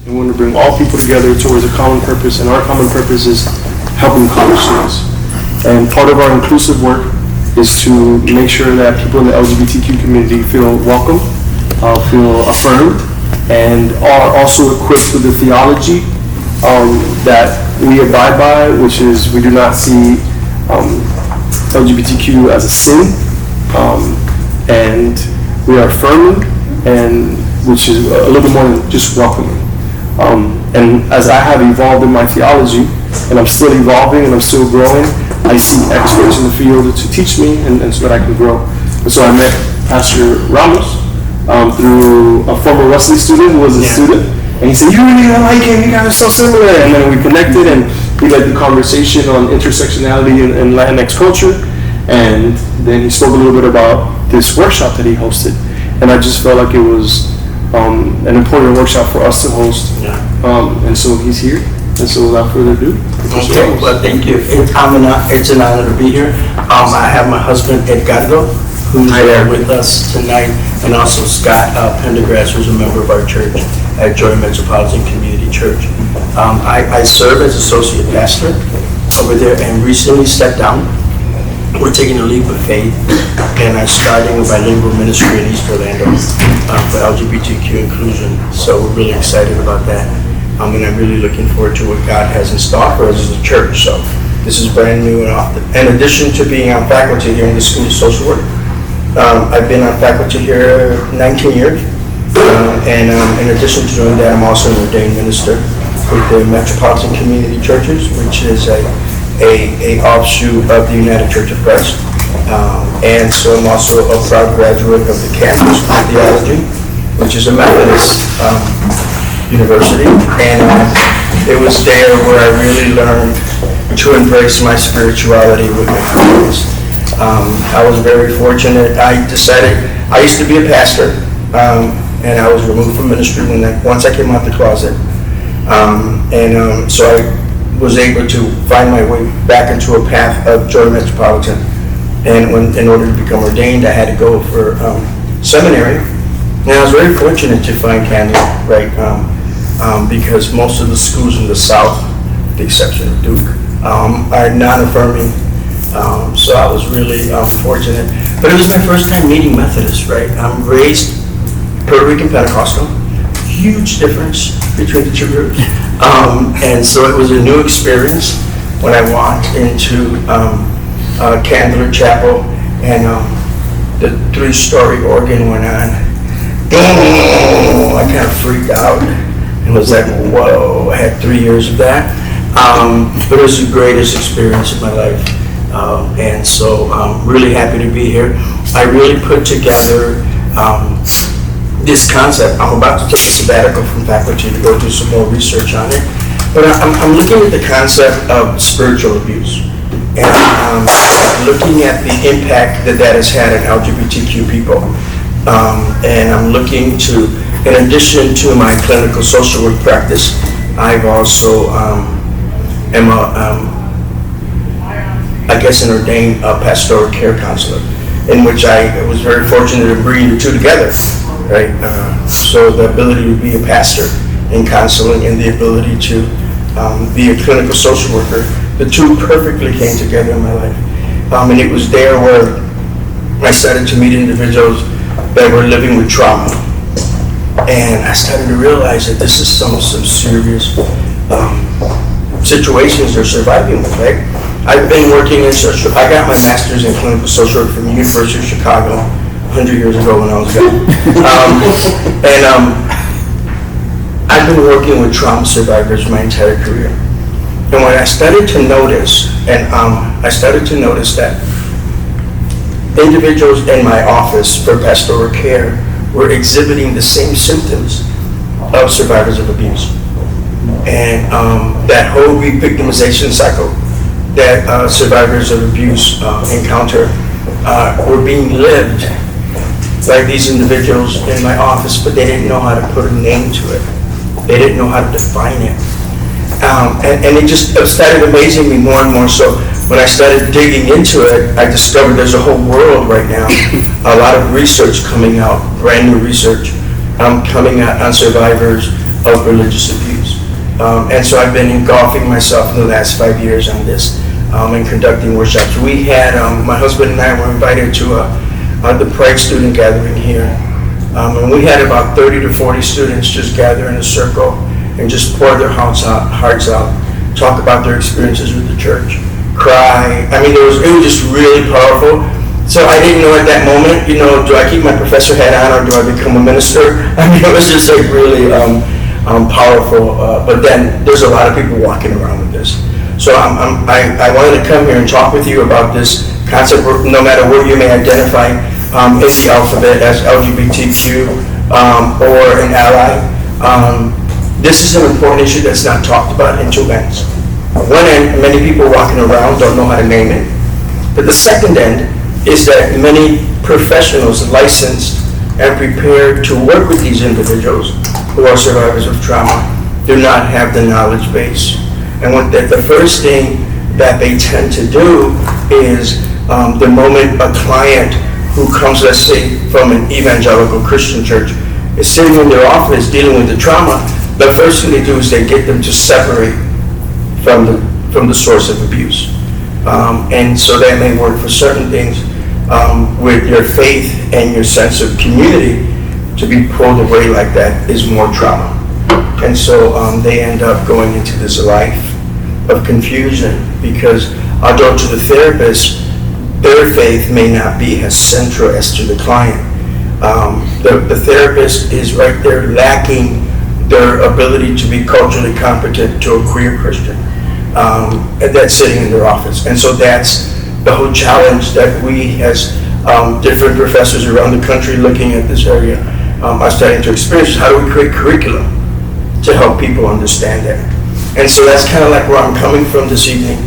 And we want to bring all people together towards a common purpose, and our common purpose is helping college students. And part of our inclusive work is to make sure that people in the LGBTQ community feel welcome, feel affirmed, and are also equipped with the theology that we abide by, which is we do not see LGBTQ as a sin, and we are affirming, and which is a little bit more than just welcoming. And as I have evolved in my theology, and I'm still evolving and I'm still growing, I see experts in the field to teach me and so that I can grow. And so I met Pastor Ramos through a former Wesley student who was a student, and he said, "You really don't like him, you guys are so similar." And then we connected, and we led the conversation on intersectionality and Latinx culture, and then he spoke a little bit about this workshop that he hosted, and I just felt like it was an important workshop for us to host, and so he's here, and so without further ado. Okay, well, thank you. It's an honor to be here. I have my husband, Edgardo, who's with us tonight, and also Scott Pendergrass, who's a member of our church at Joy Metropolitan Community Church. I serve as associate pastor over there and recently stepped down. We're taking a leap of faith and are starting a bilingual ministry in East Orlando for LGBTQ inclusion. So we're really excited about that. And I'm really looking forward to what God has in store for us as a church. So this is brand new and off. In addition to being on faculty here in the School of Social Work, I've been on faculty here 19 years. And in addition to doing that, I'm also an ordained minister with the Metropolitan Community Churches, which is a offshoot of the United Church of Christ. And so I'm also a proud graduate of the campus of theology, which is a Methodist university. And it was there where I really learned to embrace my spirituality with my friends. I was very fortunate. I used to be a pastor, and I was removed from ministry once I came out the closet. So I was able to find my way back into a path of Joy Metropolitan. And in order to become ordained, I had to go for seminary. And I was very fortunate to find Candy, right? Because most of the schools in the South, with the exception of Duke, are non-affirming. So I was really fortunate. But it was my first time meeting Methodists, right? I'm raised Puerto Rican Pentecostal. Huge difference between the two groups. And so it was a new experience when I walked into Candler Chapel and the 3-story organ went on. I kind of freaked out and was like, whoa, I had 3 years of that. But it was the greatest experience of my life. And so I'm really happy to be here. I really put together this concept. I'm about to take a sabbatical from faculty to go do some more research on it. But I'm looking at the concept of spiritual abuse. And I'm looking at the impact that has had on LGBTQ people. And I'm looking to, in addition to my clinical social work practice, I've also am an ordained pastoral care counselor, in which I was very fortunate to bring the two together. Right, so the ability to be a pastor in counseling and the ability to be a clinical social worker, the two perfectly came together in my life. And it was there where I started to meet individuals that were living with trauma. And I started to realize that this is some serious situations they're surviving with, right? I've been working I got my master's in clinical social work from the University of Chicago 100 years ago when I was young. I've been working with trauma survivors my entire career. And when I started to notice, that individuals in my office for pastoral care were exhibiting the same symptoms of survivors of abuse. And that whole re-victimization cycle that survivors of abuse encounter were being lived by these individuals in my office, but they didn't know how to put a name to it. They didn't know how to define it. And it just started amazing me more and more. So when I started digging into it, I discovered there's a whole world right now, a lot of research coming out, brand new research coming out on survivors of religious abuse. And so I've been engulfing myself in the last 5 years on this and conducting workshops. We had, my husband and I were invited to the Pride student gathering here. And we had about 30 to 40 students just gather in a circle and just pour their hearts out, talk about their experiences with the church, cry. I mean, it was just really powerful. So I didn't know at that moment, do I keep my professor hat on or do I become a minister? I mean, it was just like really powerful. But then there's a lot of people walking around with this. So I wanted to come here and talk with you about this concept, no matter where you may identify in the alphabet as LGBTQ or an ally. This is an important issue that's not talked about in two ends. One end, many people walking around don't know how to name it. But the second end is that many professionals licensed and prepared to work with these individuals who are survivors of trauma do not have the knowledge base. And the first thing that they tend to do is the moment a client who comes, let's say, from an evangelical Christian church is sitting in their office dealing with the trauma, the first thing they do is they get them to separate from the source of abuse. And so that may work for certain things with your faith and your sense of community. To be pulled away like that is more trauma. And so they end up going into this life of confusion because although to the therapist, their faith may not be as central as to the client. The therapist is right there lacking their ability to be culturally competent to a queer Christian that's sitting in their office. And so that's the whole challenge that we as different professors around the country looking at this area are starting to experience. How do we create curriculum to help people understand that? And so that's kind of like where I'm coming from this evening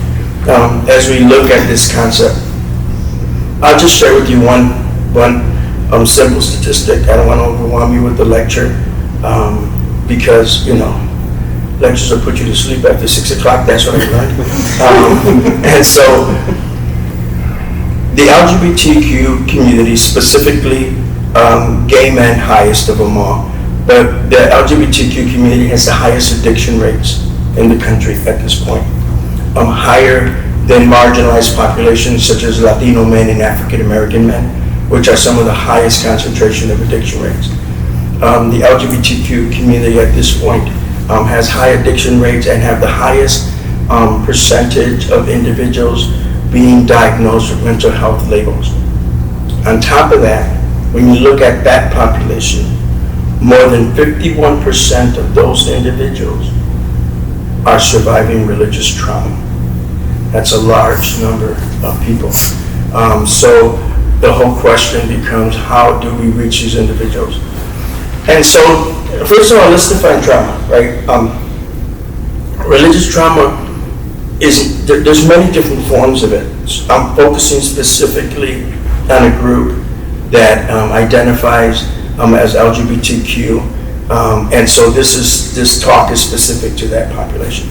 as we look at this concept. I'll just share with you one simple statistic. I don't want to overwhelm you with the lecture because, lectures will put you to sleep after 6 o'clock. That's what I learned. And so the LGBTQ community, specifically gay men, highest of them all, but the LGBTQ community has the highest addiction rates in the country at this point, higher than marginalized populations such as Latino men and African American men, which are some of the highest concentration of addiction rates. The LGBTQ community at this point has high addiction rates and have the highest percentage of individuals being diagnosed with mental health labels. On top of that, when you look at that population, more than 51% of those individuals are surviving religious trauma. That's a large number of people. So the whole question becomes, how do we reach these individuals? And so, first of all, let's define trauma, right? Religious trauma there's many different forms of it. I'm focusing specifically on a group that identifies as LGBTQ, and so this talk is specific to that population.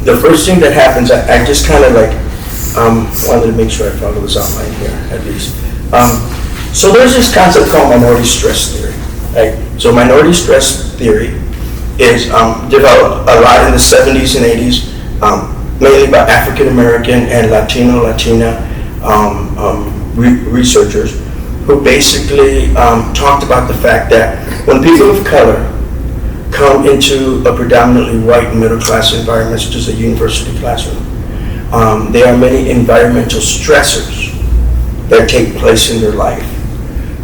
The first thing that happens, I just kind of wanted to make sure I follow this outline here at least. So there's this concept called minority stress theory, right? So minority stress theory is developed a lot in the 70s and 80s, mainly by African American and Latina researchers who basically talked about the fact that when people of color come into a predominantly white middle class environment, such as a university classroom, there are many environmental stressors that take place in their life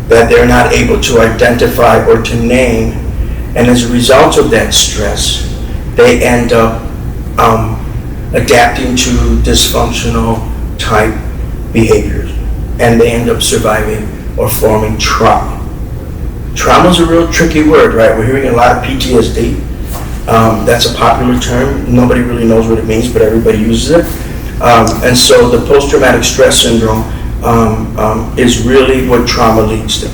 that they're not able to identify or to name, and as a result of that stress, they end up adapting to dysfunctional type behaviors, and they end up surviving or forming trauma. Trauma is a real tricky word, right? We're hearing a lot of PTSD. That's a popular term. Nobody really knows what it means, but everybody uses it. And so the post-traumatic stress syndrome is really what trauma leads to.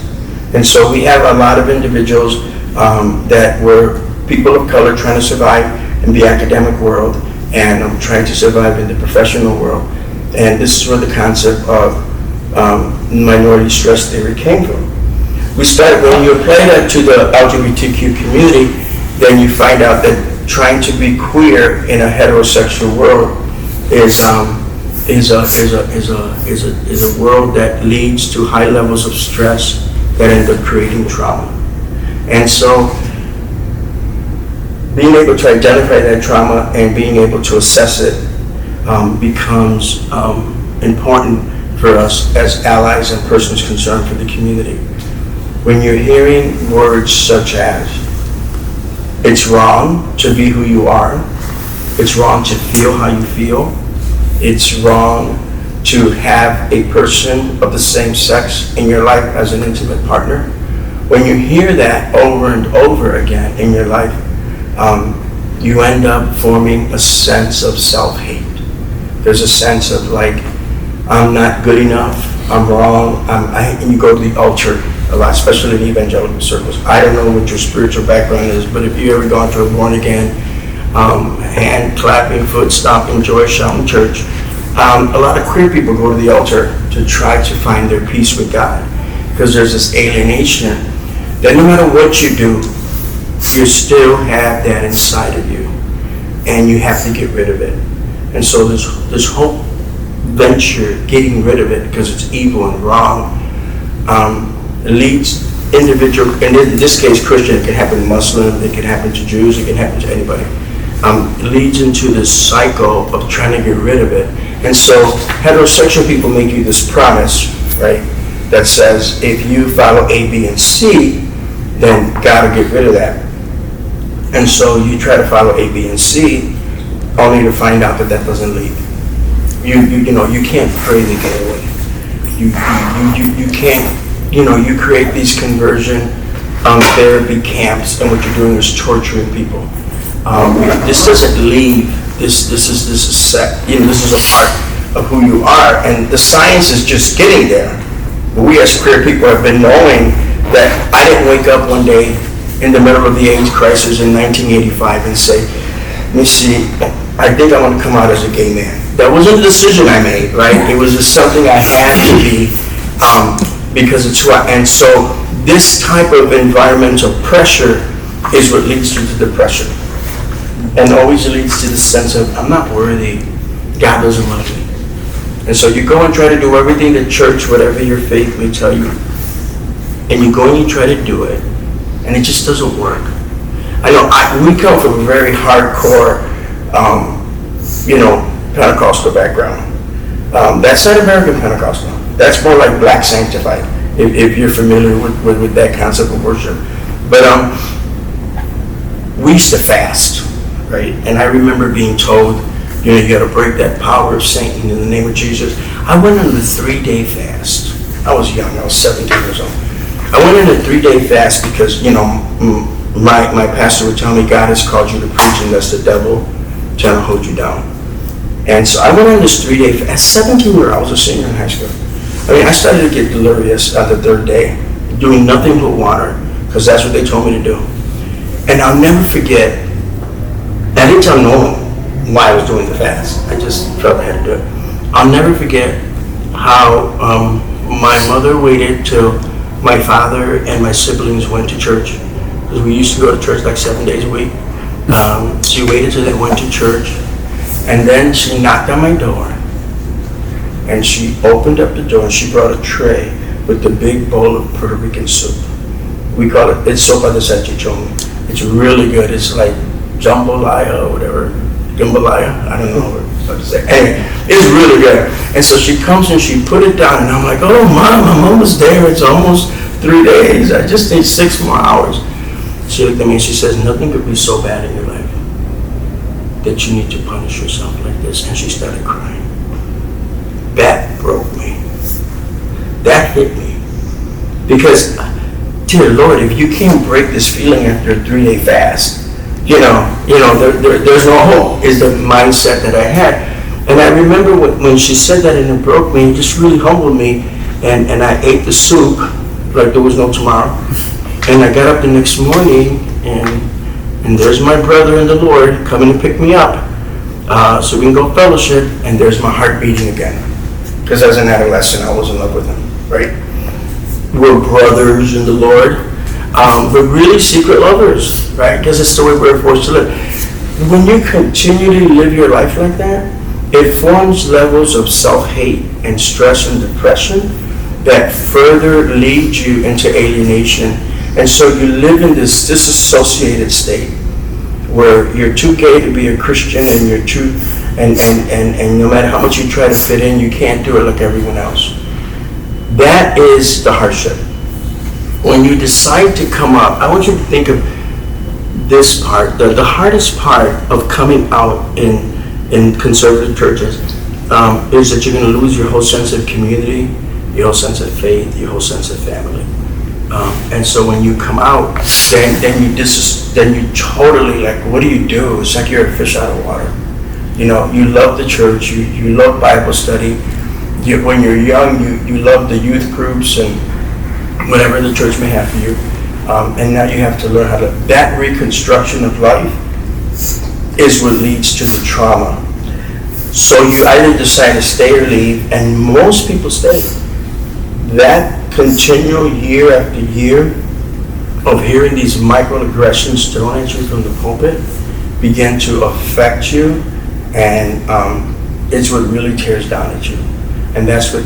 And so we have a lot of individuals that were people of color trying to survive in the academic world and trying to survive in the professional world. And this is where the concept of minority stress theory came from. when you apply that to the LGBTQ community, then you find out that trying to be queer in a heterosexual world is a world that leads to high levels of stress that end up creating trauma. And so being able to identify that trauma and being able to assess it becomes important for us as allies and persons concerned for the community. When you're hearing words such as, it's wrong to be who you are, it's wrong to feel how you feel, it's wrong to have a person of the same sex in your life as an intimate partner. When you hear that over and over again in your life, you end up forming a sense of self-hate. There's a sense of like, I'm not good enough, I'm wrong, and you go to the altar a lot, especially in evangelical circles. I don't know what your spiritual background is, but if you ever gone to a born again, hand clapping, foot stomping, joy shouting church, a lot of queer people go to the altar to try to find their peace with God, because there's this alienation that no matter what you do, you still have that inside of you, and you have to get rid of it. And so this whole venture, getting rid of it because it's evil and wrong, leads individual, and in this case Christian, it can happen to Muslim, it can happen to Jews, it can happen to anybody, leads into this cycle of trying to get rid of it. And so heterosexual people make you this promise, right, that says if you follow A, B, and C, then God will get rid of that. And so you try to follow A, B, and C, only to find out that that doesn't lead. You can't pray to get away. You can't, you create these conversion therapy camps, and what you're doing is torturing people. This doesn't leave. This is this is a part of who you are, and the science is just getting there. But we as queer people have been knowing that. I didn't wake up one day in the middle of the AIDS crisis in 1985 and say, let me see, I think I want to come out as a gay man. That wasn't a decision I made, right? It was just something I had to be because it's who I am. And so this type of environmental pressure is what leads to the depression, and always leads to the sense of, I'm not worthy, God doesn't love me. And so you go and try to do everything the church, whatever your faith may tell you, and you go and you try to do it, and it just doesn't work. I know we come from a very hardcore, Pentecostal background. That's not American Pentecostal. That's more like Black Sanctified, if you're familiar with that concept of worship. But we used to fast, right? And I remember being told, you got to break that power of Satan in the name of Jesus. I went on a 3-day fast. I was young. I was 17 years old. I went on a 3-day fast because, my pastor would tell me, God has called you to preach, and that's the devil trying to hold you down. And so I went on this 3-day fast. At 17 years, I was a senior in high school. I started to get delirious on the 3rd day, doing nothing but water, because that's what they told me to do. And I'll never forget, I didn't tell no one why I was doing the fast. I just felt I had to do it. I'll never forget how my mother waited till my father and my siblings went to church, because we used to go to church like 7 days a week. She waited till they went to church, and then she knocked on my door, and she opened up the door, and she brought a tray with the big bowl of Puerto Rican soup. We call it's sopa de salchichon. It's really good. It's like jambalaya or whatever. Jambalaya? I don't know what to say. Anyway, it's really good. And so she comes and she put it down, and I'm like, oh, Mom, I'm almost there. It's almost 3 days. I just need 6 more hours. She looked at me and she says, nothing could be so bad in your life that you need to punish yourself like this. And she started crying. That broke me. That hit me. Because, dear Lord, if you can't break this feeling after a 3-day fast, there's no hope, is the mindset that I had. And I remember when she said that, and it broke me, it just really humbled me. And I ate the soup like there was no tomorrow. And I got up the next morning, and there's my brother in the Lord coming to pick me up, so we can go fellowship, and there's my heart beating again. Because as an adolescent, I was in love with him, right? we're brothers in the Lord, but really secret lovers, right? Because it's the way we're forced to live. When you continually live your life like that, it forms levels of self-hate and stress and depression that further lead you into alienation. And so you live in this disassociated state where you're too gay to be a Christian, and you're too, and no matter how much you try to fit in, you can't do it like everyone else. That is the hardship. When you decide to come up, I want you to think of this part. The hardest part of coming out in conservative churches is that you're going to lose your whole sense of community, your whole sense of faith, your whole sense of family. And so when you come out, then you totally, like, what do? It's like you're a fish out of water. You know, you love the church, you love Bible study. When you're young, you love the youth groups and whatever the church may have for you. And now you have to learn how to, that reconstruction of life is what leads to the trauma. So you either decide to stay or leave, and most people stay. That continual year after year of hearing these microaggressions thrown at you from the pulpit begin to affect you, and it's what really tears down at you. And that's what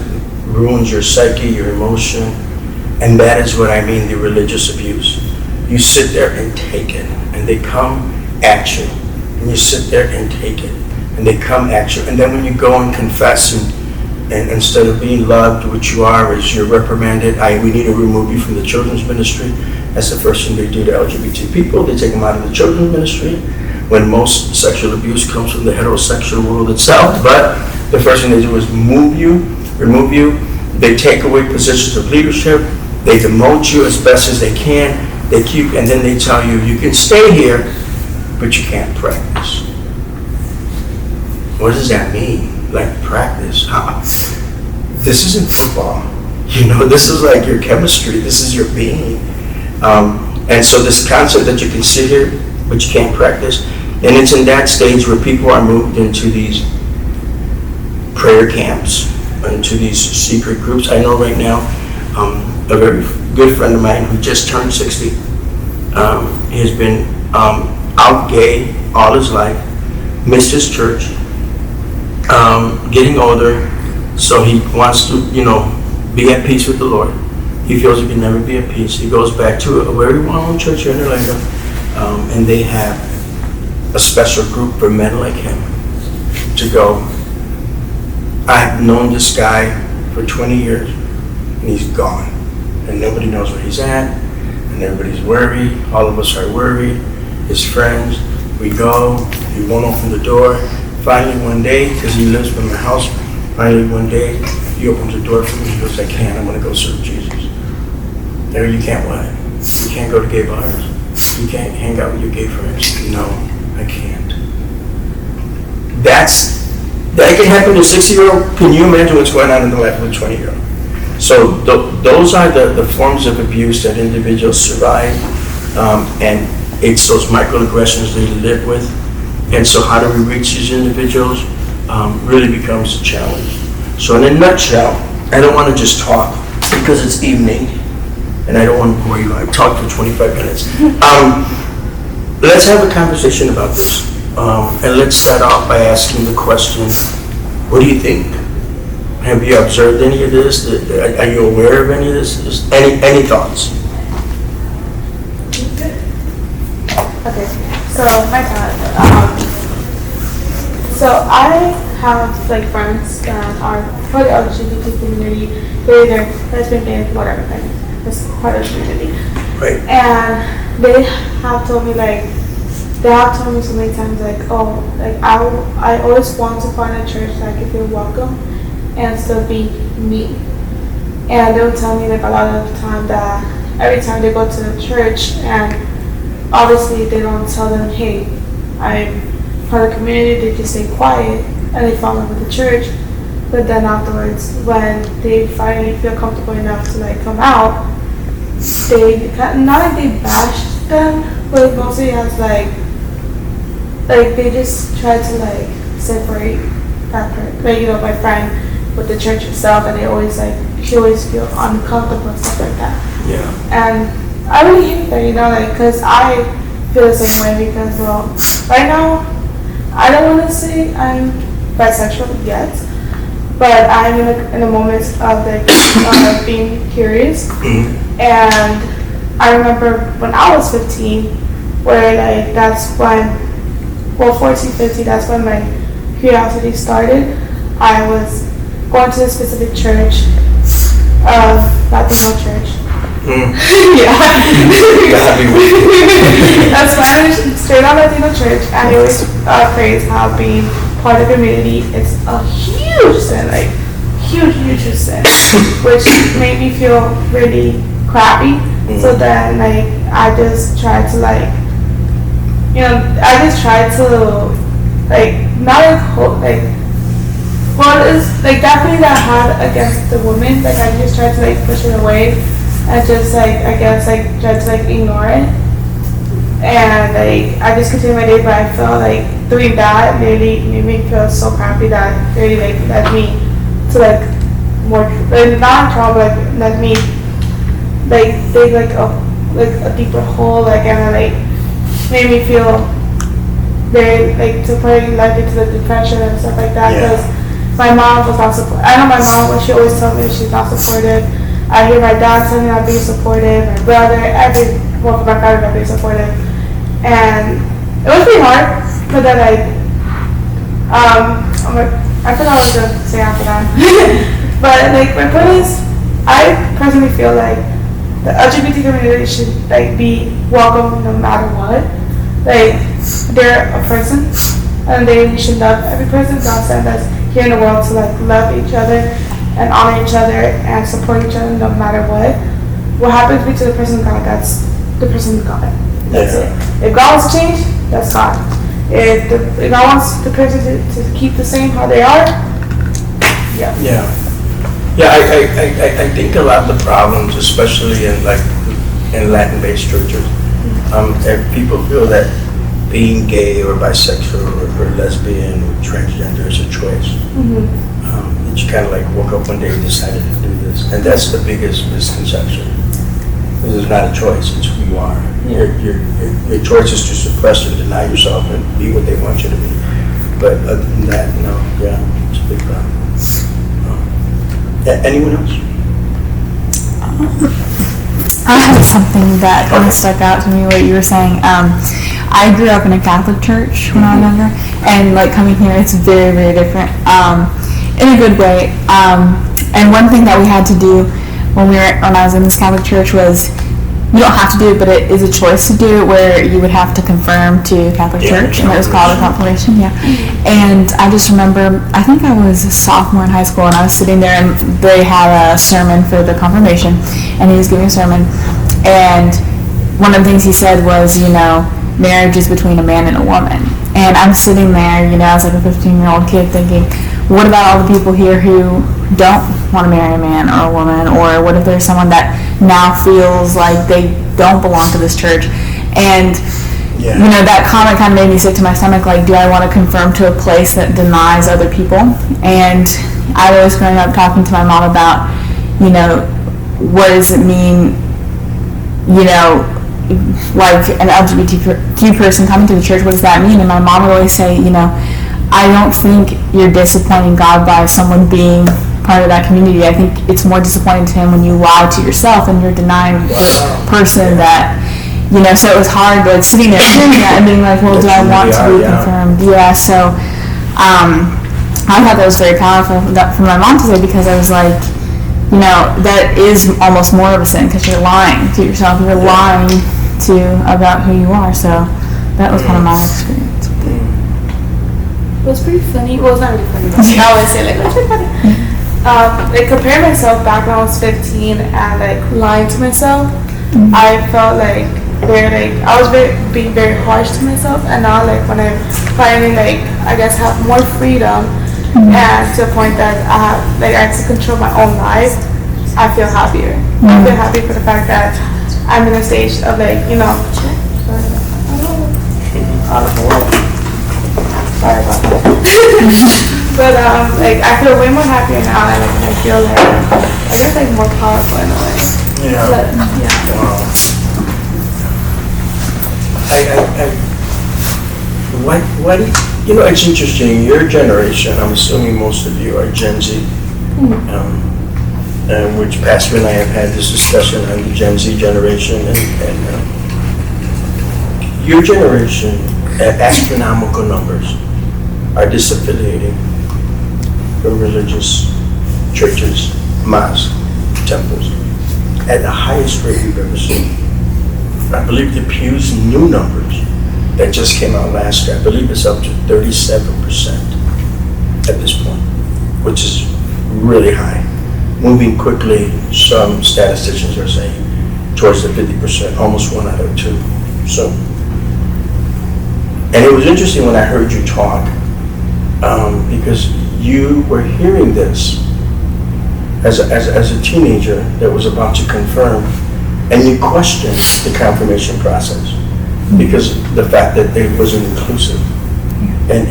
ruins your psyche, your emotion, and that is what I mean, the religious abuse. You sit there and take it, and they come at you. And you sit there and take it, and they come at you. And then when you go and confess, and instead of being loved, which you are, as you're reprimanded, we need to remove you from the children's ministry. That's the first thing they do to LGBT people. They take them out of the children's ministry, when most sexual abuse comes from the heterosexual world itself. But the first thing they do is remove you. They take away positions of leadership. They demote you as best as they can. And then they tell you, you can stay here, but you can't practice. What does that mean? Like, practice? This isn't football. You know, this is like your chemistry. This is your being. And so this concept that you can sit here, but you can't practice. And it's in that stage where people are moved into these prayer camps, into these secret groups. I know right now, a very good friend of mine who just turned 60, he has been out gay all his life, missed his church, getting older, so he wants to, be at peace with the Lord. He feels he can never be at peace. He goes back to a very well-known church here in Orlando, and they have a special group for men like him to go. I've known this guy for 20 years, and he's gone. And nobody knows where he's at, and everybody's worried. All of us are worried. His friends, we go, he won't open the door. Finally one day, because he lives by my house, finally one day, he opens the door for me. He goes, I can't, I'm going to go serve Jesus. There, you can't what? You can't go to gay bars. You can't hang out with your gay friends. No, I can't. That can happen to a 60-year-old. Can you imagine what's going on in the life of a 20-year-old? So those are the forms of abuse that individuals survive, and it's those microaggressions they live with. And so how do we reach these individuals really becomes a challenge. So in a nutshell, I don't want to just talk because it's evening, and I don't want to bore you. I've talked for 25 minutes. Let's have a conversation about this. And let's start off by asking the question, what do you think? Have you observed any of this? Are you aware of any of this? Any thoughts? Okay, so my thought. So I have like friends that are for the LGBT community. They're either lesbian, gay, whatever. That's part of the community. Right. And they have told me so many times I always want to find a church that I can feel welcome and still be me. And they'll tell me like a lot of the time that every time they go to the church, and obviously they don't tell them, hey, I'm part of the community, they just stay quiet and they fall in with the church. But then afterwards, when they finally feel comfortable enough to like come out, they not like they bash them, but mostly as like they just try to like separate that part, like my friend with the church itself, and they always like she always feel uncomfortable and stuff like that. Yeah. And I really hate that, you know, like, because I feel the same way because, well, right now, I don't want to say I'm bisexual yet, but I'm in a moment of, like, being curious. And I remember when I was 15, where, like, that's when, well, 14, 15, that's when my curiosity started. I was going to a specific church, Latino church. Yeah. A Spanish, straight on Latino church, and it was praise how being part of the community is a huge sin, like huge sin, which made me feel really crappy. So then, like, I just tried to, like, you know, I just tried to, like, not like, well, it's like definitely that I had against the woman. Like, I just tried to, like, push it away and just, like, I guess, like, tried to, like, ignore it. And, like, I just continued my day, but I felt like doing that really made me feel so crappy that really, like, led me to, like, more, like, not trauma, but, like, led me, like, dig, like, a deeper hole, like, and, like, made me feel very, like, to probably led me to the depression and stuff like that, because my mom was not supportive. I know my mom, she always told me she's not supportive. I hear my dad telling me I'm being supportive, my brother, everyone from my family being supportive. And it was pretty hard, but then, like, I forgot what I was going to say after that. But, like, my point is, I personally feel like the LGBT community should, like, be welcome no matter what. Like, they're a person, and they should love every person. God sent us here in the world to, like, love each other and honor each other and support each other no matter what. What happens to be to the person of God, that's the person of God. That's it. If God wants to change, that's God. If God wants the person to keep the same how they are, Yeah, I think a lot of the problems, especially in, like, in Latin-based churches, if people feel that being gay or bisexual or lesbian or transgender is a choice. That you kind of, like, woke up one day and decided to do this, and that's the biggest misconception. Because it's not a choice; it's who you are. Your choice is to suppress and deny yourself and be what they want you to be. But other than that, no, it's a big problem. Anyone else? I had something that kind of stuck out to me, what you were saying. I grew up in a Catholic church when I was younger, and, like, coming here, it's very, very different, in a good way. And one thing that we had to do when I was in this Catholic church was, you don't have to do it, but it is a choice to do it, where you would have to confirm to Catholic church, and it was called a confirmation, And I just remember, I think I was a sophomore in high school, and I was sitting there, and they had a sermon for the confirmation, and he was giving a sermon, and one of the things he said was, you know, marriage is between a man and a woman. And I'm sitting there, you know, as, like, a 15-year-old kid thinking, what about all the people here who don't want to marry a man or a woman? Or what if there's someone that now feels like they don't belong to this church? And, you know, that comment kind of made me sick to my stomach, like, do I want to conform to a place that denies other people? And I was growing up talking to my mom about, you know, what does it mean, you know, like, an LGBTQ person coming to the church, what does that mean? And my mom would always say, you know, I don't think you're disappointing God by someone being part of that community. I think it's more disappointing to him when you lie to yourself and you're denying the person that, you know, so it was hard, like, sitting there hearing that and being like, well, do I want to be confirmed? So I thought that was very powerful for my mom to say, because I was like, you know, that is almost more of a sin, because you're lying to yourself, you're lying about who you are. So that was kind of my experience with it. it was pretty funny. Well, it's not really funny, but I always say, like, it's pretty funny. Like, comparing myself back when I was 15 and, like, lying to myself, I felt like I was being very harsh to myself, and now, like, when I finally, like, I guess have more freedom and to a point that I have to control my own life, I feel happier. I feel happy for the fact that I'm in a stage of, like, you know, sorry about that. But like I feel way more happier now, and like, I feel like I guess like more powerful in a way. Yeah. But, yeah. Wow. What, it's interesting, your generation, I'm assuming most of you are Gen Z, and which Pastor and I have had this discussion on the Gen Z generation, and your generation at astronomical numbers are disaffiliating from religious churches, mosques, temples, at the highest rate we've ever seen. I believe the Pew's new numbers that just came out last year, I believe it's up to 37% at this point, which is really high. Moving quickly, some statisticians are saying, towards the 50%, almost 1 out of 2. So, and it was interesting when I heard you talk, because you were hearing this as a teenager that was about to confirm, and you questioned the confirmation process because the fact that it wasn't inclusive. And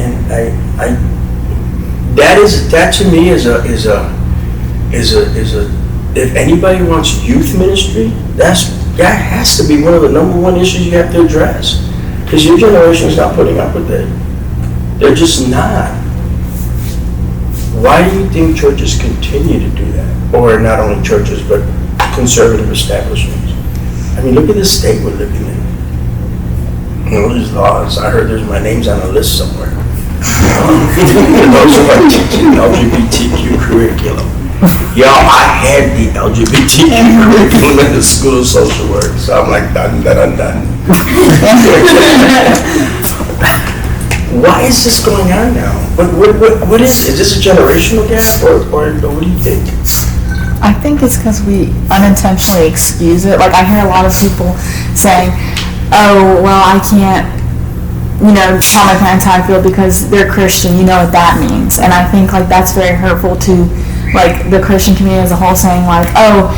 that to me is a if anybody wants youth ministry, that has to be one of the number one issues you have to address, because your generation is not putting up with it. They're just not. Why do you think churches continue to do that? Or not only churches, but conservative establishments? I mean, look at the state we're living in. These laws, I heard my name's on a list somewhere. Those who are teaching LGBTQ curriculum. Y'all, I had the LGBTQ curriculum in the School of Social Work, so I'm like, done. Why is this going on now? What is it? Is this a generational gap, or what do you think? I think it's because we unintentionally excuse it. Like, I hear a lot of people saying, oh, well, I can't, tell my parents how I feel because they're Christian, you know what that means. And I think, like, that's very hurtful to, like, the Christian community as a whole, saying, like, oh,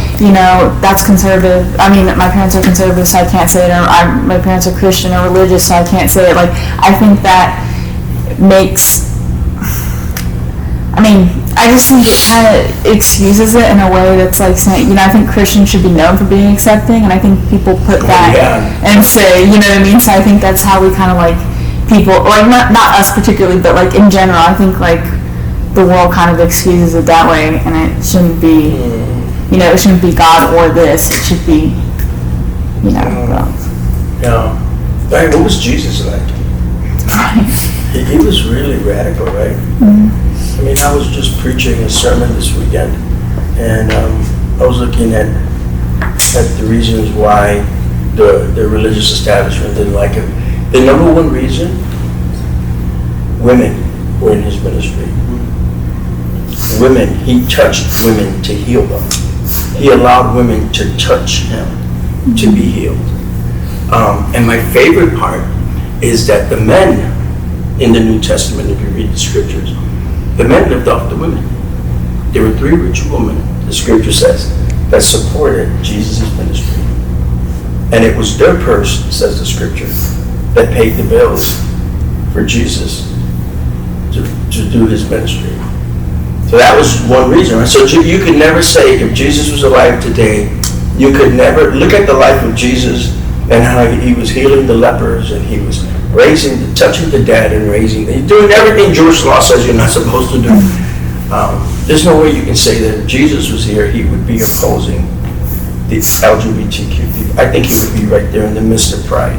that's conservative. I mean, my parents are conservative, so I can't say it. Or my parents are Christian or religious, so I can't say it. Like, I think that makes, I just think it kind of excuses it in a way that's like saying, I think Christians should be known for being accepting, and I think people put that and say, you know what I mean? So I think that's how we kind of like people, like not us particularly, but like in general, I think like the world kind of excuses it that way, and it shouldn't be, it shouldn't be God or this, it should be, both. Yeah. Right, what was Jesus like? He was really radical, right? Mm-hmm. I mean, I was just preaching a sermon this weekend, and I was looking at the reasons why the religious establishment didn't like him. The number one reason, women were in his ministry. Women, he touched women to heal them. He allowed women to touch him to be healed. And my favorite part is that the men in the New Testament, if you read the scriptures, the men lived off the women. There were 3 rich women, the scripture says, that supported Jesus' ministry. And it was their purse, says the scripture, that paid the bills for Jesus to do his ministry. So that was one reason. Right? So you could never say, if Jesus was alive today, you could never look at the life of Jesus and how he was healing the lepers, and he was touching the dead and doing everything Jewish law says you're not supposed to do. There's no way you can say that if Jesus was here, he would be opposing the LGBTQ people. I think he would be right there in the midst of pride.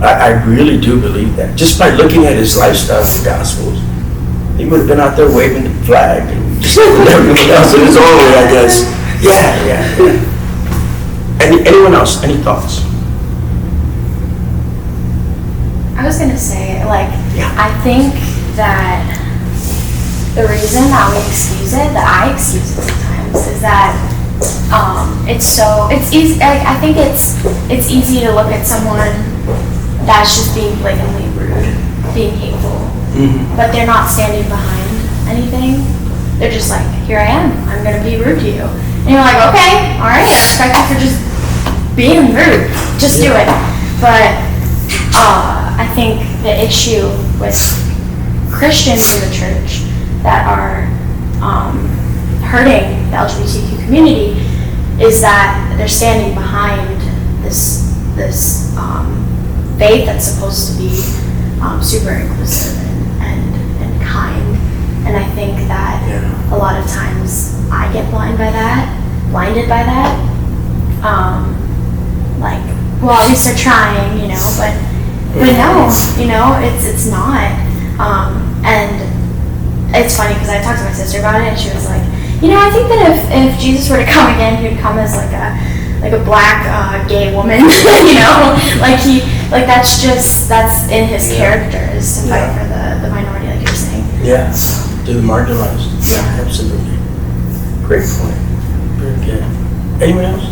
I really do believe that. Just by looking at his lifestyle in the Gospels, he would have been out there waving the flag and just doing everything else in his own way, I guess. Yeah. Anyone else? Any thoughts? I was going to say, I think that the reason that we excuse it, that I excuse it sometimes, is that it's easy. I think it's easy to look at someone that's just being blatantly rude, being hateful, but they're not standing behind anything. They're just like, here I am, I'm going to be rude to you. And you're like, okay, all right, I respect you for just being rude. Just do it. But I think the issue with Christians in the church that are hurting the LGBTQ community is that they're standing behind this faith that's supposed to be super inclusive and kind. And I think that a lot of times I get blinded by that. Like, well, at least they're trying, but no, it's not. And it's funny because I talked to my sister about it, and she was like, I think that if Jesus were to come again, he would come as like a black gay woman, that's in his character, is to fight for the minority, like you're saying. Yeah, to the marginalized. Yeah, absolutely. Great point. Very good. Anyone else?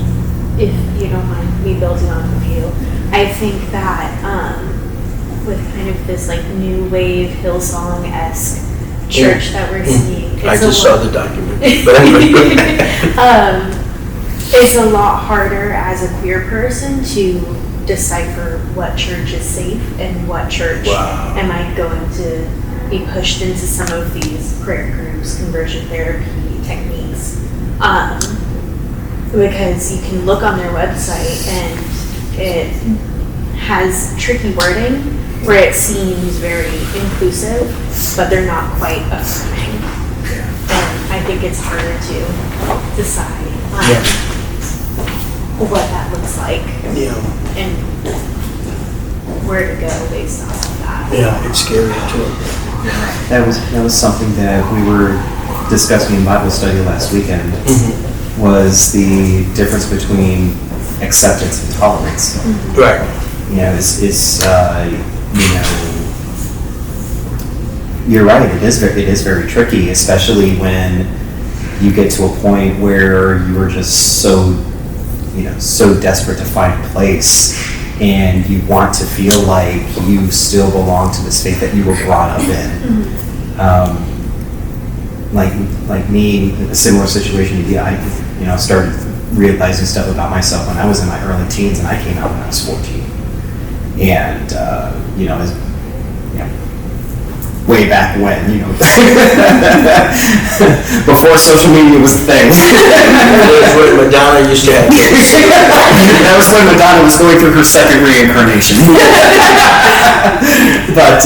If you don't mind me building off of you, I think that with kind of this like new wave Hillsong-esque church that we're seeing, I just saw the document. But anyway. It's a lot harder as a queer person to decipher what church is safe and what church am I going to be pushed into some of these prayer groups, conversion therapy techniques. Because you can look on their website and it has tricky wording where it seems very inclusive, but they're not quite affirming. And I think it's harder to decide what that looks like and where to go based off of that. Yeah, it's scary too. That was something that we were discussing in Bible study last weekend. Was the difference between acceptance and tolerance. Right. You're right. It is very tricky, especially when you get to a point where you are just so desperate to find a place, and you want to feel like you still belong to this faith that you were brought up in. Like me, a similar situation to you, I started realizing stuff about myself when I was in my early teens, and I came out when I was 14. And way back when, before social media was a thing. That's what Madonna used to have. That was when Madonna was going through her second reincarnation. But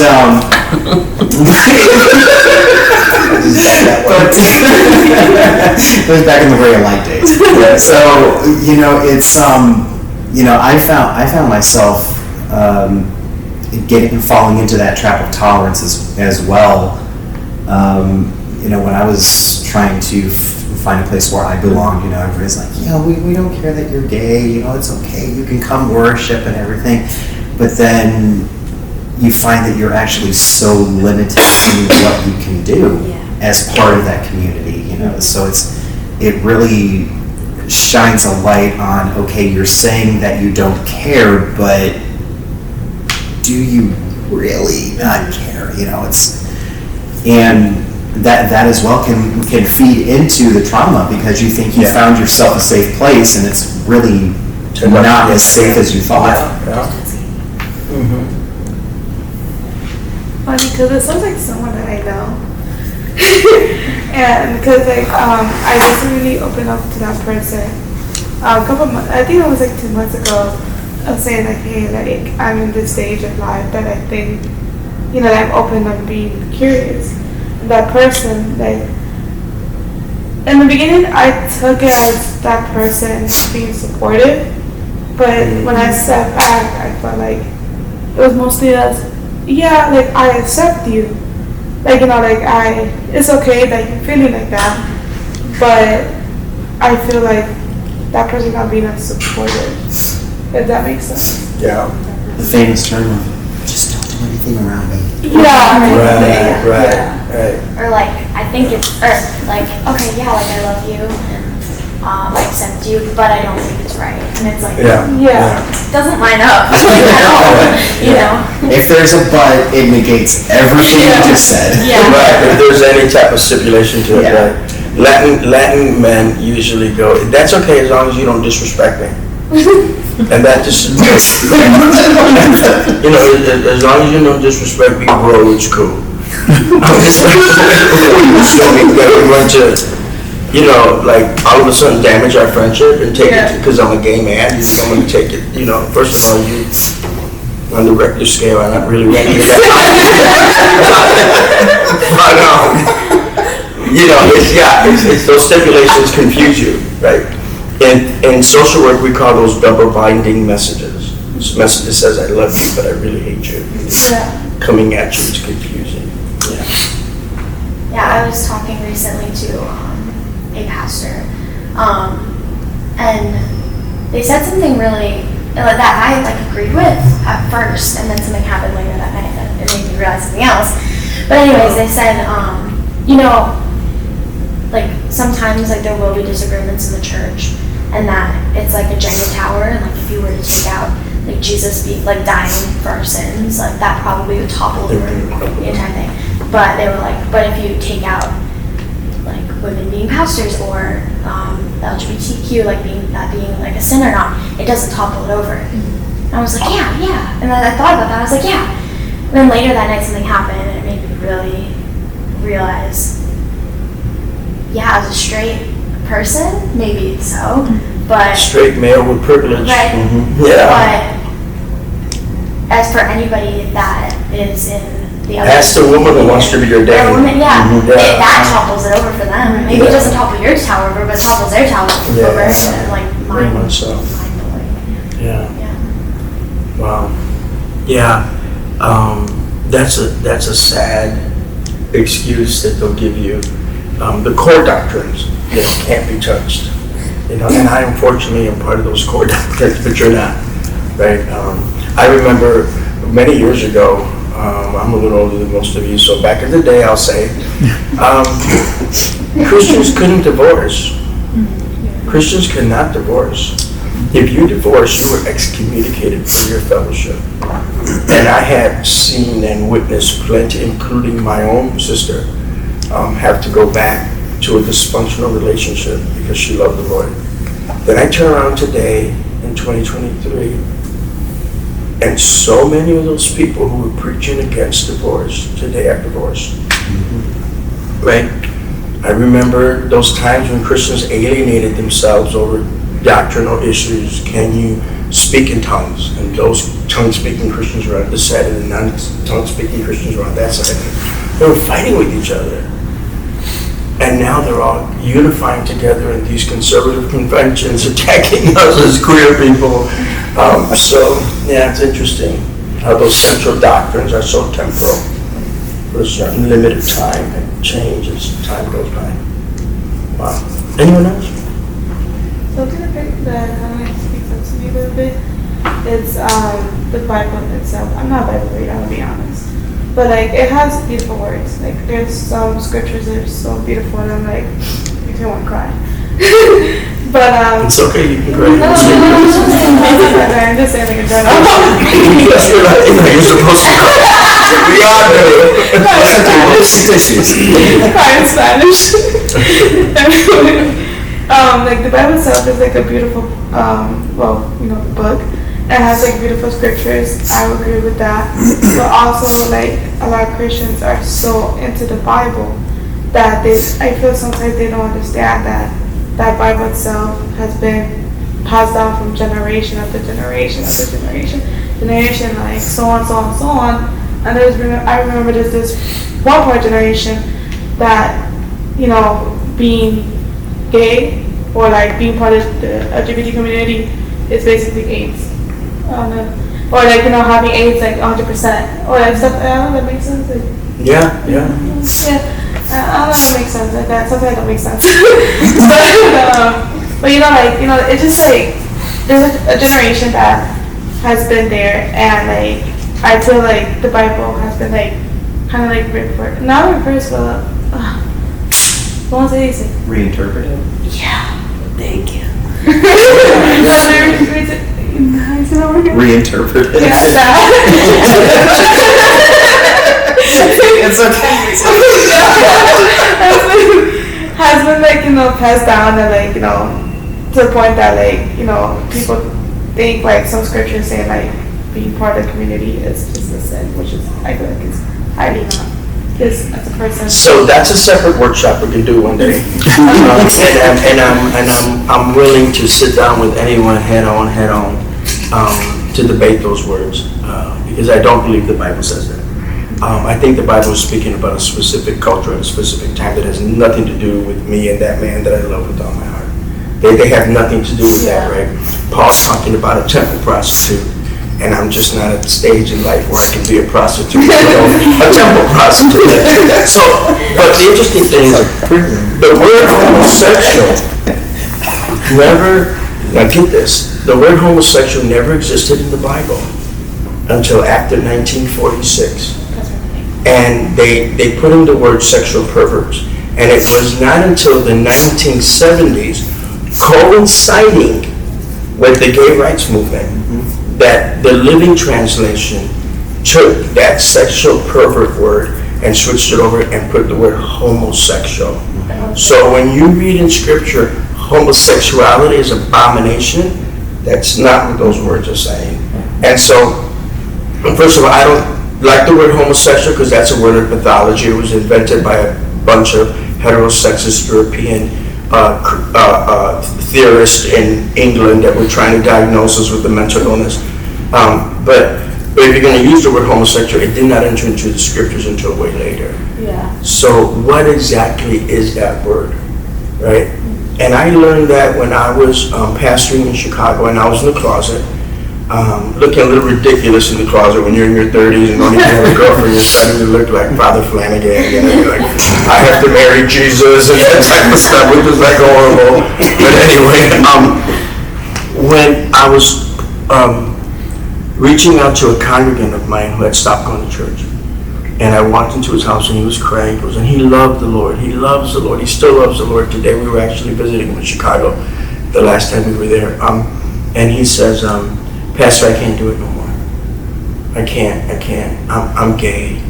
it was back in the ray of light days. So I found myself falling into that trap of tolerance as well. When I was trying to find a place where I belong, everybody's like, we don't care that you're gay. It's okay. You can come worship and everything. But then you find that you're actually so limited in what you can do as part of that community, So it really shines a light on, okay, you're saying that you don't care, but do you really not care? And that as well can feed into the trauma, because you think you found yourself a safe place, and it's really not as safe as you thought. Funny, because it sounds like someone that I know. And because I recently opened up to that person a couple months, I think it was 2 months ago, of saying hey, I'm in this stage of life that I think, that I'm open and being curious. And that person, in the beginning, I took it as that person being supportive, but when I stepped back, I felt like it was mostly as, I accept you. It's okay that you're feeling like that, but I feel like that person not being as supportive, if that makes sense. Yeah. The famous term of, just don't do anything around me. Right. Or I think it's, okay, I love you, and I accept you, but I don't think it's right. And it's it doesn't line up at all, If there's a but, it negates everything you just said. Right, if there's any type of stipulation to it, right? Latin men usually go, that's okay as long as you don't disrespect me. And that just, as long as you don't disrespect me, bro, it's cool. Assuming that we're going to, you know, like all of a sudden damage our friendship and take it because I'm a gay man. You think I'm going to take it? You know, first of all, you on the Richter scale, I'm not really ready for that. But you know, it's those stipulations confuse you, right? In social work, we call those double binding messages. This message that says, I love you, but I really hate you. Coming at you, it's confusing. Yeah, I was talking recently to a pastor, and they said something really that I agreed with at first, and then something happened later that night that it made me realize something else. But anyways, they said, you know, like sometimes there will be disagreements in the church, and that it's like a Jenga tower, and like if you were to take out Jesus being dying for our sins, that probably would topple over the entire thing. But they were but if you take out women being pastors or the LGBTQ being a sin or not, it doesn't topple it over. And I was like, yeah. And then I thought about that. I was like, yeah. And then later that night something happened, and it made me really realize, as a straight person, maybe so, but straight male with privilege, right? Mm-hmm. Yeah. But as for anybody that is in the other, ask the woman who wants to be your dad. Woman, that topples it over for them. Maybe it doesn't topple your tower over, but it topples their tower over, and very much so. Yeah. Wow. Yeah. That's a sad excuse that they'll give you. The core doctrines can't be touched. You know, and I unfortunately am part of those core doctrines, but you're not, right? I remember many years ago. I'm a little older than most of you, so back in the day, I'll say, Christians couldn't divorce. Christians cannot divorce. If you divorce, you were excommunicated from your fellowship. And I had seen and witnessed plenty, including my own sister, have to go back to a dysfunctional relationship because she loved the Lord. Then I turn around today in 2023, and so many of those people who were preaching against divorce today have divorced. Right? I remember those times when Christians alienated themselves over doctrinal issues. Can you speak in tongues? And those tongue-speaking Christians were on this side, and the non-tongue-speaking Christians were on that side. They were fighting with each other. And now they're all unifying together in these conservative conventions, attacking us as queer people. It's interesting how those central doctrines are so temporal for a certain limited time and change as time goes by. Wow. Anyone else? Something that kind of speaks up to me a little bit. It's the Bible itself. I'm not a Bible reader, I'll be honest. But it has beautiful words. There's some scriptures that are so beautiful, and I'm makes me want to cry. But it's okay, you can cry. No, I'm just saying in general. Yes, you're right. You're supposed to cry. We are doing. Cry in Spanish. The Bible itself is a beautiful, book. It has beautiful scriptures. I would agree with that. But also a lot of Christians are so into the Bible that I feel sometimes they don't understand that Bible itself has been passed down from generation after generation after generation, so on. And I remember there's this one part generation that, being gay or being part of the LGBT community is basically AIDS. Or having AIDS 100%, or stuff. I don't know if that makes sense. Yeah. I don't know if that makes sense. Sometimes it don't make sense. but it's just there's a generation that has been there, and I feel the Bible has been kind of not reversed, but what's it easy? Reinterpreted? Yeah. Thank you. Reinterpreted? Yeah, that. It's okay. Has been passed down and to the point that people think some scriptures say being part of the community is just a sin, which is I feel it's highly not. This as a person. So that's a separate workshop we can do one day. I'm willing to sit down with anyone head on, to debate those words, because I don't believe the Bible says that. I think the Bible is speaking about a specific culture at a specific time that has nothing to do with me and that man that I love with all my heart. They have nothing to do with that, right? Paul's talking about a temple prostitute, and I'm just not at the stage in life where I can be a prostitute, a temple prostitute. So, but the interesting thing is, the word homosexual now get this, the word homosexual never existed in the Bible until after 1946. And they put in the word sexual perverts. And it was not until the 1970s, coinciding with the gay rights movement, that the Living Translation took that sexual pervert word and switched it over and put the word homosexual. So when you read in scripture, homosexuality is abomination, that's not what those words are saying. And so, first of all, I don't like the word homosexual because that's a word of pathology. It was invented by a bunch of heterosexist European theorists in England that were trying to diagnose us with a mental illness. But if you're going to use the word homosexual, it did not enter into the scriptures until way later. Yeah. So what exactly is that word, right? And I learned that when I was pastoring in Chicago, and I was in the closet, looking a little ridiculous in the closet when you're in your 30s and don't even have a girlfriend. You're starting to look like Father Flanagan, you know, you're like, I have to marry Jesus and that type of stuff, which is like horrible. But anyway, when I was reaching out to a congregant of mine who had stopped going to church, and I walked into his house and he was crying, and he loved the Lord. He loves the Lord. He still loves the Lord today. We were actually visiting him in Chicago the last time we were there. And he says, Pastor, I can't do it no more. I can't. I'm gay.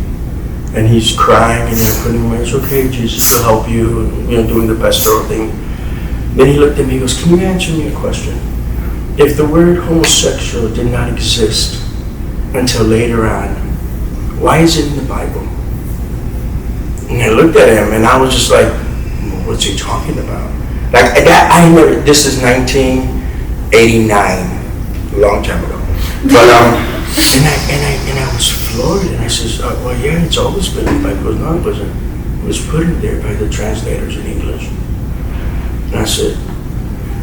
And he's crying and putting away, it's okay, Jesus will help you, and doing the pastoral thing. Then he looked at me, he goes, can you answer me a question? If the word homosexual did not exist until later on, why is it in the Bible? And I looked at him and I was just like, what's he talking about? Like that, I never, this is 1989, a long time ago. But and I was floored, and I says, well, yeah, it's always been in the Bible. No, it wasn't. It was put in there by the translators in English. And I said,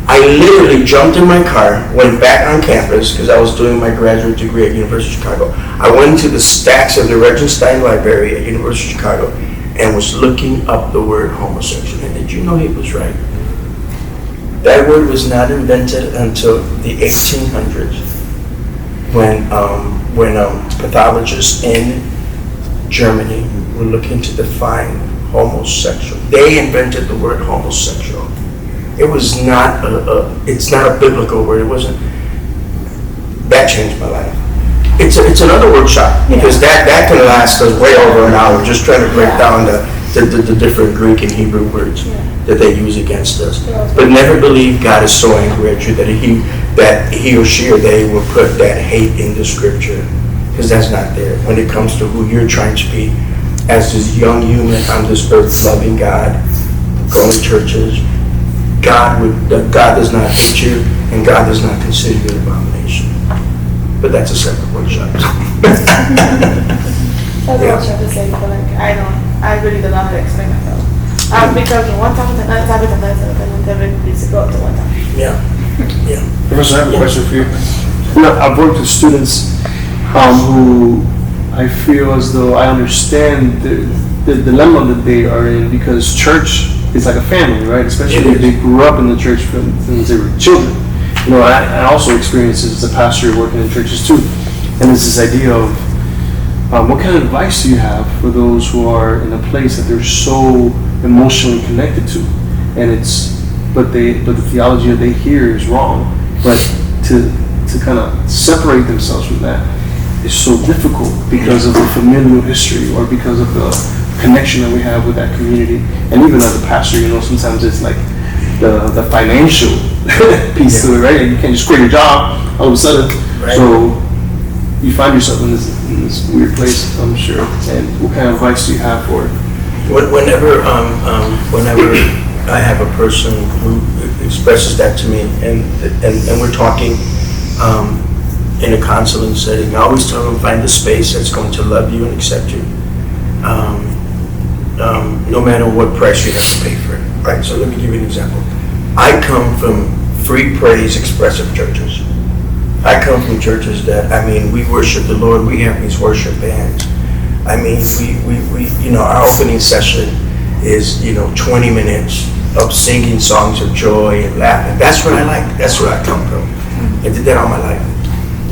I literally jumped in my car, went back on campus, because I was doing my graduate degree at University of Chicago. I went into the stacks of the Regenstein Library at University of Chicago and was looking up the word homosexual. And did you know he was right? That word was not invented until the 1800s, when pathologists in Germany were looking to define homosexual. They invented the word homosexual. It was not it's not a biblical word. It wasn't. That changed my life. It's another workshop, because that can last us way over an hour, just trying to break down the different Greek and Hebrew words that they use against us. But never believe God is so angry at you that he or she or they will put that hate in the scripture, because that's not there. When it comes to who you're trying to be as this young human on this earth, loving God, going to churches, God does not hate you, and God does not consider you an abomination. But that's a separate workshop. That's what I was trying to say, but like I really don't know how to explain myself. Because one time, another topic, and then needs to go to one time. Yeah. Professor, I have a question for you. I've worked with students who I feel as though I understand the dilemma that they are in, because church is like a family, right? Especially if they grew up in the church since they were children. I also experienced it as a pastor working in churches too. And it's this idea of what kind of advice do you have for those who are in a place that they're so emotionally connected to, but the theology that they hear is wrong, but to kind of separate themselves from that is so difficult because of the familial history or because of the connection that we have with that community. And even as a pastor, sometimes it's like the financial piece to it, right? And you can't just quit your job all of a sudden. Right. So you find yourself in this weird place, I'm sure. And what kind of advice do you have for it? Whenever I have a person who expresses that to me, and we're talking in a counseling setting, I always tell them find a space that's going to love you and accept you, no matter what price you have to pay for it. Right. So let me give you an example. I come from free praise expressive churches. I come from churches that, I mean, we worship the Lord. We have these worship bands. I mean, we our opening session is 20 minutes of singing songs of joy and laughing. That's what I like. That's where I come from. I did that all my life.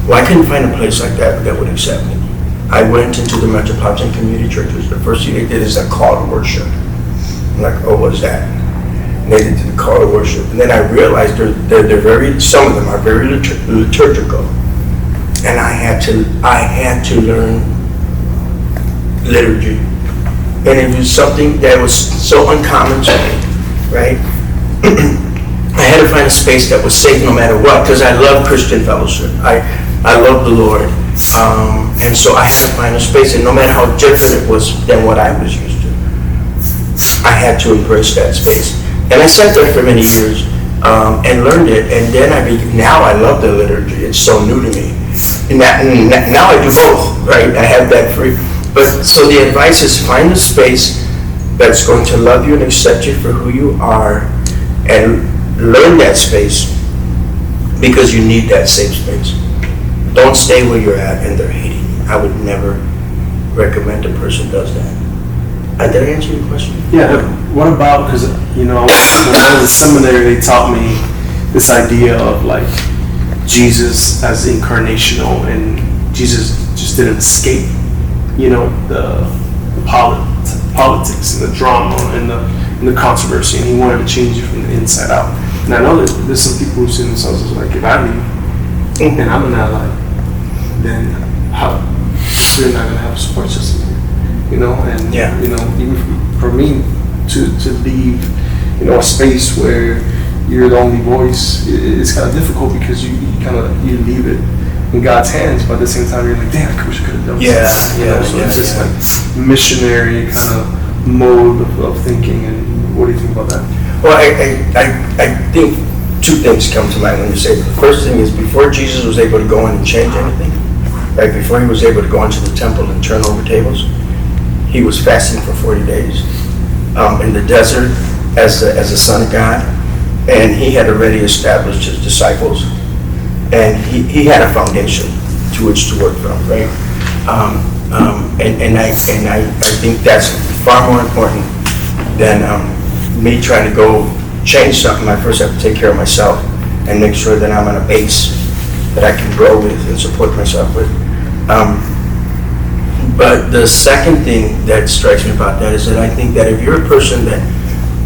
Well, I couldn't find a place like that would accept me. I went into the metropolitan community churches. The first thing they did is a call to worship. I'm like, oh, what's that? And they did the call to worship. And then I realized some of them are very liturgical. And I had to learn liturgy. And it was something that was so uncommon to me, right? I had to find a space that was safe no matter what, because I love Christian fellowship. I love the Lord. And so I had to find a space, and no matter how different it was than what I was used to, I had to embrace that space. And I sat there for many years and learned it, and then now I love the liturgy. It's so new to me. And now I do both, right? I have that free. But so the advice is find a space that's going to love you and accept you for who you are, and learn that space because you need that safe space. Don't stay where you're at and they're hating you. I would never recommend a person does that. Did I answer your question? Yeah. What about, because when I was in seminary, they taught me this idea of like Jesus as incarnational, and Jesus just didn't escape, the politics and the drama and the controversy, and he wanted to change you from the inside out. And I know that there's some people who see themselves as like, if I leave and I'm an ally, then how we're not gonna have a support system, and even for me to leave, a space where you're the only voice, it's kind of difficult because you leave it in God's hands, but at the same time you're like, damn, I wish I could have done something. So it's this like missionary kind of mode of thinking. And what do you think about that? Well, I think two things come to mind when you say that. The first thing is, before Jesus was able to go in and change anything, right, before he was able to go into the temple and turn over tables, he was fasting for 40 days in the desert as the Son of God, and he had already established his disciples, and he had a foundation to which to work from, right? And I think that's far more important than me trying to go change something. I first have to take care of myself and make sure that I'm on a base that I can grow with and support myself with. But the second thing that strikes me about that is that I think that if you're a person that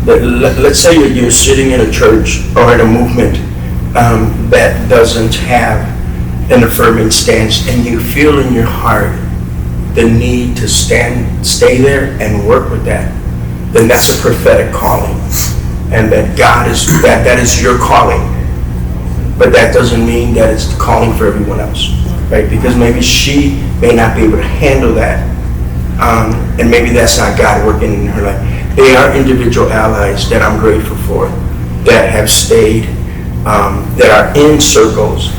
let's say you're sitting in a church or in a movement that doesn't have an affirming stance, and you feel in your heart the need to stay there and work with that, then that's a prophetic calling, and that that is your calling. But that doesn't mean that it's the calling for everyone else, right? Because maybe she may not be able to handle that, and maybe that's not God working in her life. They are individual allies that I'm grateful for, that have stayed, that are in circles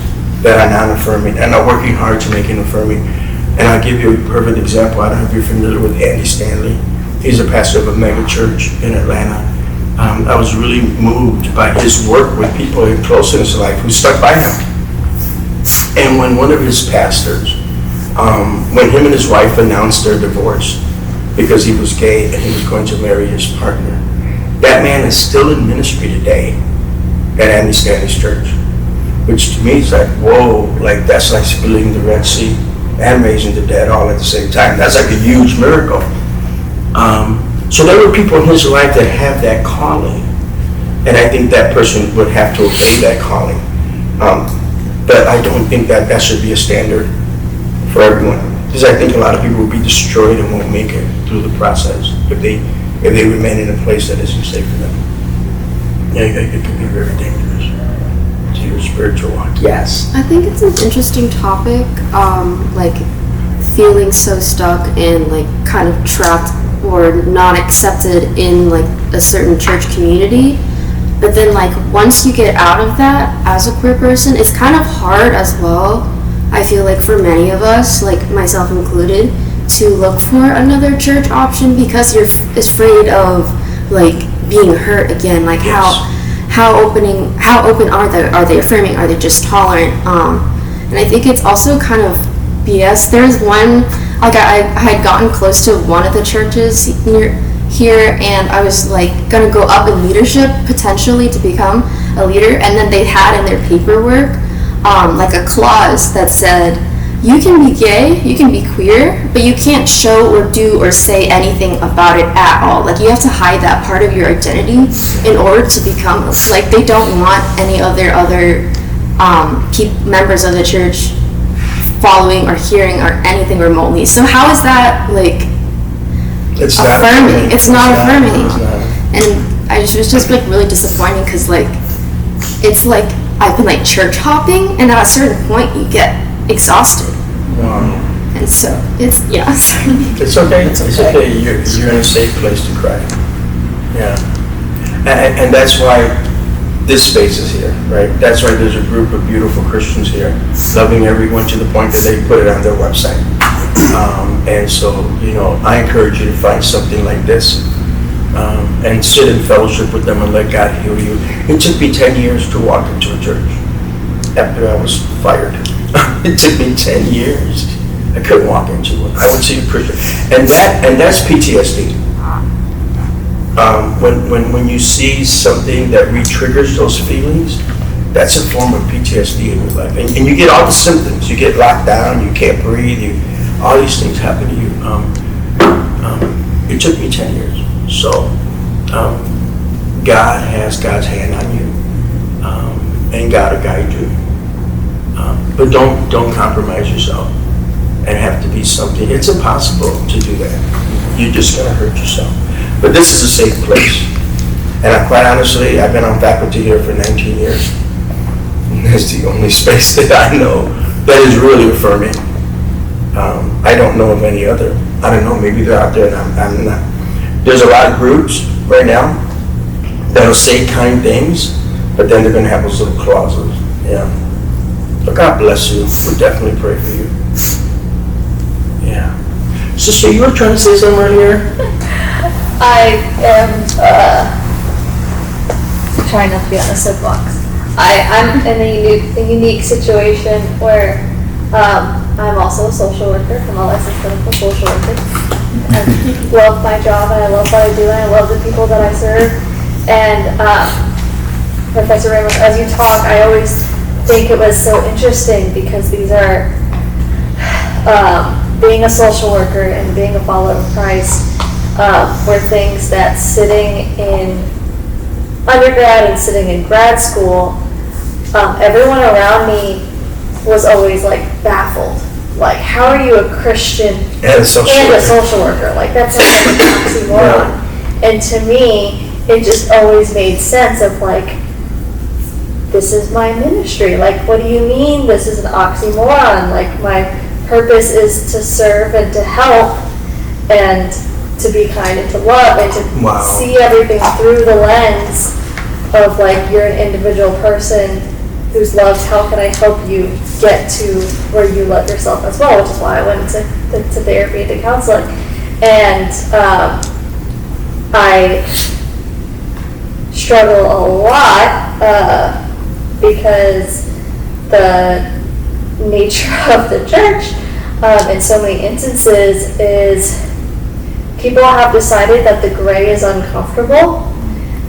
that are non-affirming and are working hard to make it affirming. And I'll give you a perfect example. I don't know if you're familiar with Andy Stanley. He's a pastor of a mega church in Atlanta. I was really moved by his work with people close in his life who stuck by him. And when one of his pastors, when him and his wife announced their divorce because he was gay and he was going to marry his partner, that man is still in ministry today at Andy Stanley's church, which to me is like, whoa, like that's like splitting the Red Sea and raising the dead all at the same time. That's like a huge miracle. So there were people in his life that have that calling, and I think that person would have to obey that calling. But I don't think that should be a standard for everyone, because I think a lot of people will be destroyed and won't make it through the process if they remain in a place that isn't safe for them. Yeah, it could be very dangerous. your spiritual walk. Yes. I think it's an interesting topic, like feeling so stuck and like kind of trapped or not accepted in like a certain church community. But then like once you get out of that as a queer person, it's kind of hard as well. I feel like for many of us, like myself included, to look for another church option because you're afraid of like being hurt again. Like how open are they? Are they affirming? Are they just tolerant? And I think it's also kind of BS. There's one, like I had gotten close to one of the churches near here, and I was like gonna go up in leadership potentially to become a leader, and then they had in their paperwork like a clause that said, you can be gay, you can be queer, but you can't show or do or say anything about it at all. Like you have to hide that part of your identity in order to become, like they don't want any of their other members of the church following or hearing or anything remotely. So how is that like affirming? It's not affirming. And I just was just like really disappointing because like it's like I've been like church hopping, and at a certain point you get exhausted. And so it's It's okay. It's okay. You're in a safe place to cry. Yeah. And that's why this space is here, right? That's why there's a group of beautiful Christians here, loving everyone to the point that they put it on their website. And so, I encourage you to find something like this and sit in fellowship with them and let God heal you. It took me 10 years to walk into a church after I was fired. It took me 10 years. I couldn't walk into it. I would see a Christian. And that's PTSD. When you see something that re-triggers those feelings, that's a form of PTSD in your life. And you get all the symptoms. You get locked down, you can't breathe, all these things happen to you. It took me 10 years. So God has God's hand on you, and God will guide you. But don't compromise yourself and have to be something. It's impossible to do that. You're just going to hurt yourself. But this is a safe place. And quite honestly, I've been on faculty here for 19 years. And it's the only space that I know that is really affirming. I don't know of any other. I don't know, maybe they're out there and I'm not. There's a lot of groups right now that'll say kind things, but then they're going to have those little clauses. Yeah. But God bless you. We'll definitely pray for you. Yeah. Sister, you were trying to say something earlier? I am trying not to be on a soapbox. I'm in a unique situation where I'm also a social worker. I'm a licensed clinical social worker. I love my job and I love what I do and I love the people that I serve. And Professor Ramos, as you talk, I always think it was so interesting because these are being a social worker and being a follower of Christ were things that sitting in undergrad and sitting in grad school, everyone around me was always like baffled. Like, how are you a Christian and a social worker? Like, that's like an oxymoron. Yeah. And to me, it just always made sense of like, this is my ministry. Like, what do you mean this is an oxymoron? Like, my purpose is to serve and to help and to be kind and to love and to see everything through the lens of like, you're an individual person who's loved. How can I help you get to where you love yourself as well? Which is why I went to therapy and to counseling. And I struggle a lot because the nature of the church in so many instances is people have decided that the gray is uncomfortable,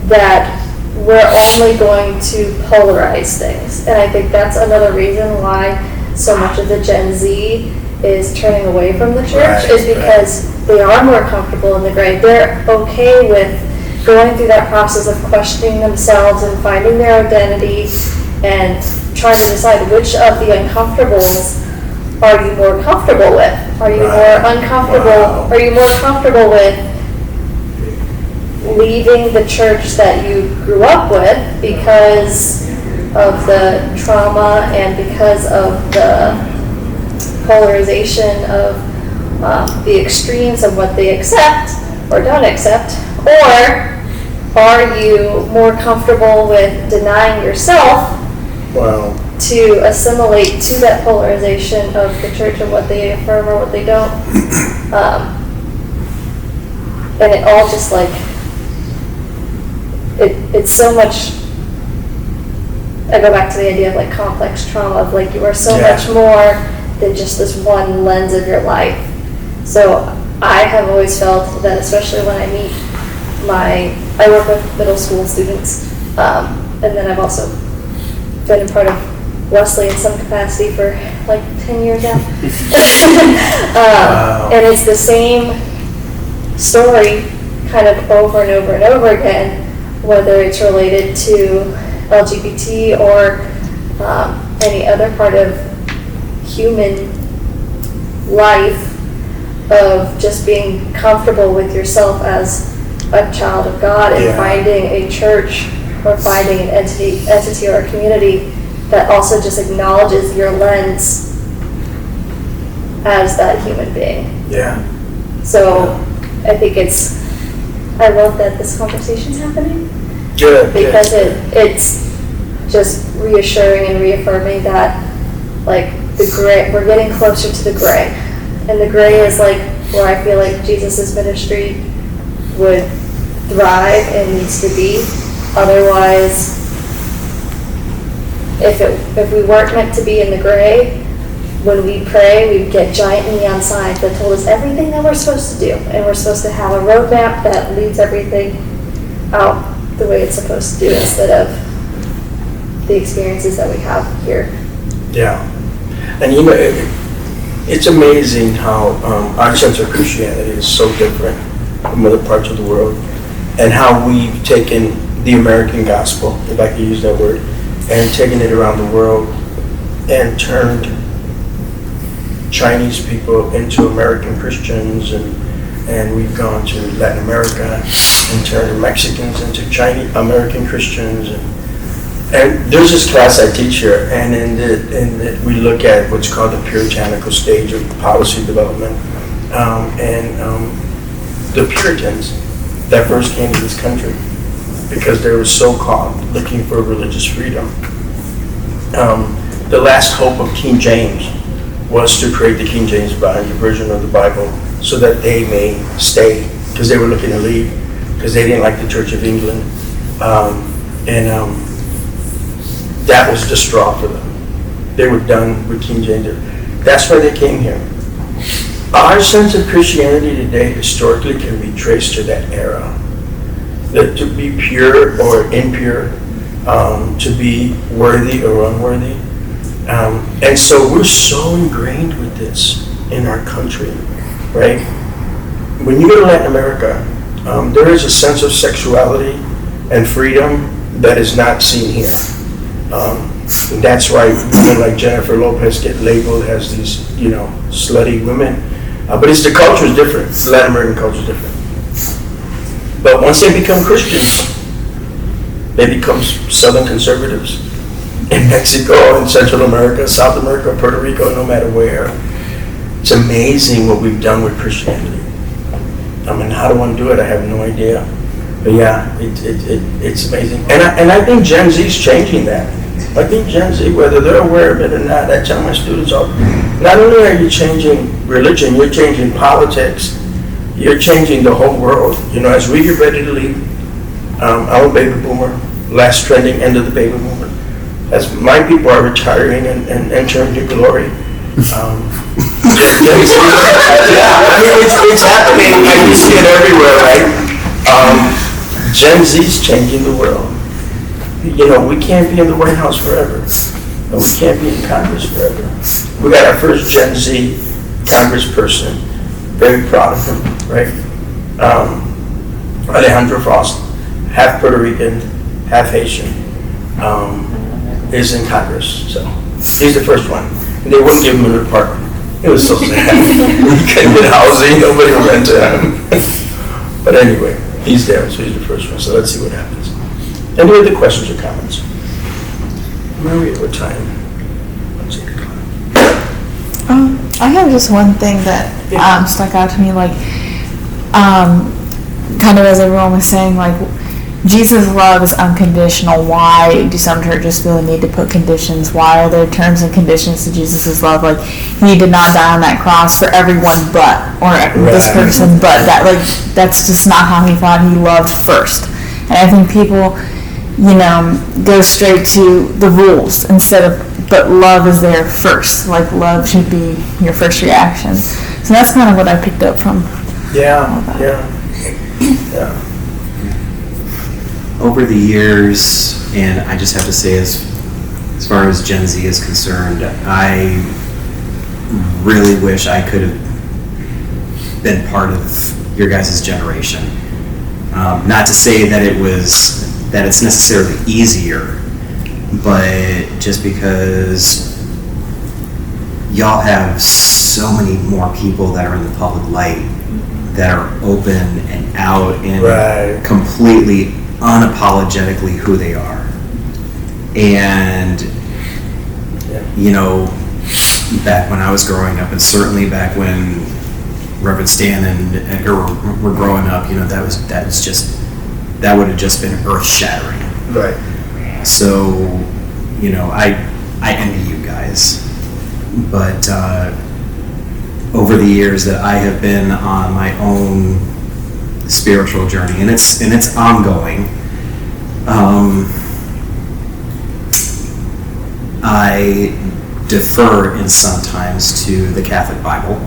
that we're only going to polarize things. And I think that's another reason why so much of the Gen Z is turning away from the church, is because they are more comfortable in the gray. They're okay with going through that process of questioning themselves and finding their identity and trying to decide which of the uncomfortables are you more comfortable with? Are you more uncomfortable? Are you more comfortable with leaving the church that you grew up with because of the trauma and because of the polarization of the extremes of what they accept or don't accept? Or are you more comfortable with denying yourself Wow. to assimilate to that polarization of the church and what they affirm or what they don't? And it all just like, it's so much, I go back to the idea of like complex trauma, of like you are so Yeah. much more than just this one lens of your life. So I have always felt that, especially when I meet I work with middle school students, and then I've also been a part of Wesley in some capacity for like 10 years now. Wow. And it's the same story kind of over and over and over again, whether it's related to LGBT or any other part of human life, of just being comfortable with yourself as a child of God and Yeah. finding a church or finding an entity or a community that also just acknowledges your lens as that human being. Yeah. So I think I love that this conversation's happening, Good. because it's just reassuring and reaffirming that like the gray, we're getting closer to the gray. And the gray is like where I feel like Jesus' ministry would thrive and needs to be. Otherwise, if we weren't meant to be in the gray, when we pray, we'd get giant neon signs that told us everything that we're supposed to do. And we're supposed to have a roadmap that leads everything out the way it's supposed to do, instead of the experiences that we have here. Yeah. And you know, it's amazing how our sense of Christianity is so different from other parts of the world, and how we've taken the American gospel, if I can use that word, and taken it around the world and turned Chinese people into American Christians, and we've gone to Latin America and turned Mexicans into Chinese American Christians, and there's this class I teach here, and in it we look at what's called the puritanical stage of policy development, the Puritans that first came to this country because they were so-called looking for religious freedom. The last hope of King James was to create the King James version of the Bible so that they may stay, because they were looking to leave, because they didn't like the Church of England. That was the straw for them. They were done with King James. That's why they came here. Our sense of Christianity today historically can be traced to that era. That to be pure or impure, to be worthy or unworthy. And so we're so ingrained with this in our country, right? When you go to Latin America, there is a sense of sexuality and freedom that is not seen here. That's why women like Jennifer Lopez get labeled as these, slutty women. But it's the culture is different. The Latin American culture is different. But once they become Christians, they become Southern conservatives. In Mexico, in Central America, South America, Puerto Rico, no matter where. It's amazing what we've done with Christianity. I mean, how do one do it? I have no idea. But yeah, it's amazing. And I think Gen Z is changing that. I think Gen Z, whether they're aware of it or not, I tell my students all, not only are you changing religion, you're changing politics, you're changing the whole world. As we get ready to leave, I'm a baby boomer, last trending end of the baby boomer. As my people are retiring and entering to glory. Gen Z, it's happening, and you see it everywhere, right? Gen Z is changing the world. We can't be in the White House forever. And we can't be in Congress forever. We got our first Gen Z congressperson. Very proud of him, right? Alejandro Frost, half Puerto Rican, half Haitian, is in Congress. So he's the first one. And they wouldn't give him an apartment. It was so sad. He couldn't get housing, nobody would rent to him. But anyway, he's there, so he's the first one. So let's see what happens. Any other questions or comments? Maria, what time? Let's see. I have just one thing that stuck out to me, like, kind of as everyone was saying, like, Jesus' love is unconditional. Why do some churches feel the need to put conditions? Why are there terms and conditions to Jesus' love? Like, he did not die on that cross for everyone but, or this person but. That's just not how he thought. He loved first. And I think people, go straight to the rules instead of, but love is there first. Like, love should be your first reaction. So that's kind of what I picked up from all that. Yeah. Over the years, and I just have to say, as far as Gen Z is concerned, I really wish I could have been part of your guys' generation. Not to say that it's necessarily easier, but just because y'all have so many more people that are in the public light that are open and out and completely unapologetically who they are. And back when I was growing up, and certainly back when Reverend Stan and Edgar were growing up, that would have just been earth-shattering. Right. So, I envy you guys. But over the years that I have been on my own spiritual journey, and it's ongoing, I defer in sometimes to the Catholic Bible,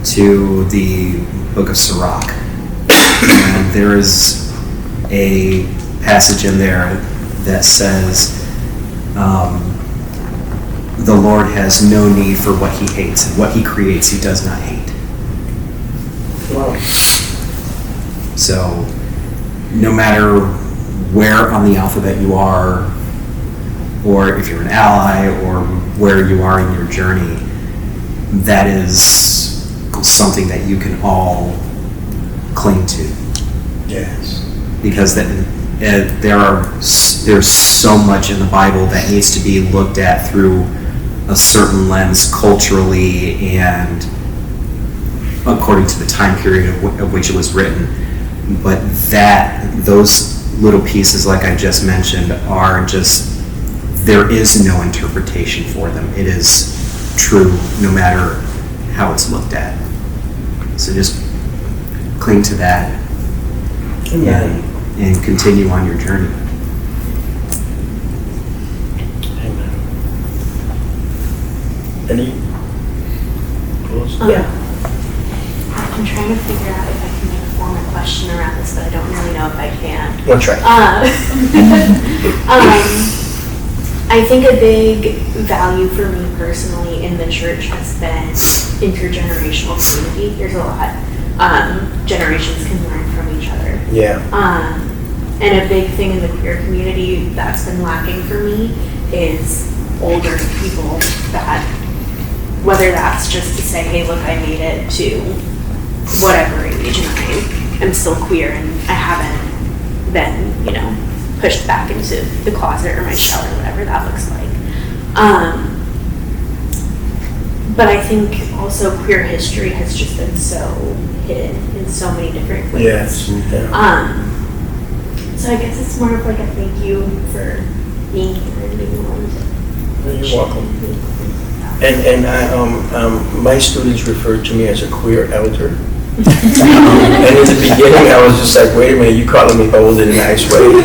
to the Book of Sirach, and there is a passage in there that says, the Lord has no need for what he hates, and what he creates he does not hate. Wow. So, no matter where on the alphabet you are, or if you're an ally, or where you are in your journey, that is something that you can all cling to. Yes. Because there's so much in the Bible that needs to be looked at through a certain lens culturally and according to the time period of which it was written. But those little pieces, like I just mentioned, are just, there is no interpretation for them. It is true no matter how it's looked at. So just cling to that and continue on your journey. Amen. Any close? I'm trying to figure out if I can form a question around this, but I don't really know if I can. We'll try. I think a big value for me personally in the church has been intergenerational community. There's a lot. Generations can learn from each other. Yeah. And a big thing in the queer community that's been lacking for me is older people that, whether that's just to say, hey, look, I made it to whatever age and I'm still queer and I haven't been, pushed back into the closet or my shell or whatever that looks like. But I think also queer history has just been so hidden in so many different ways. Yes. Yeah. So I guess it's more of like a thank you for being here and being willing to. You're welcome. And my students refer to me as a queer elder. And in the beginning, I was just like, wait a minute, you calling me old in a nice way.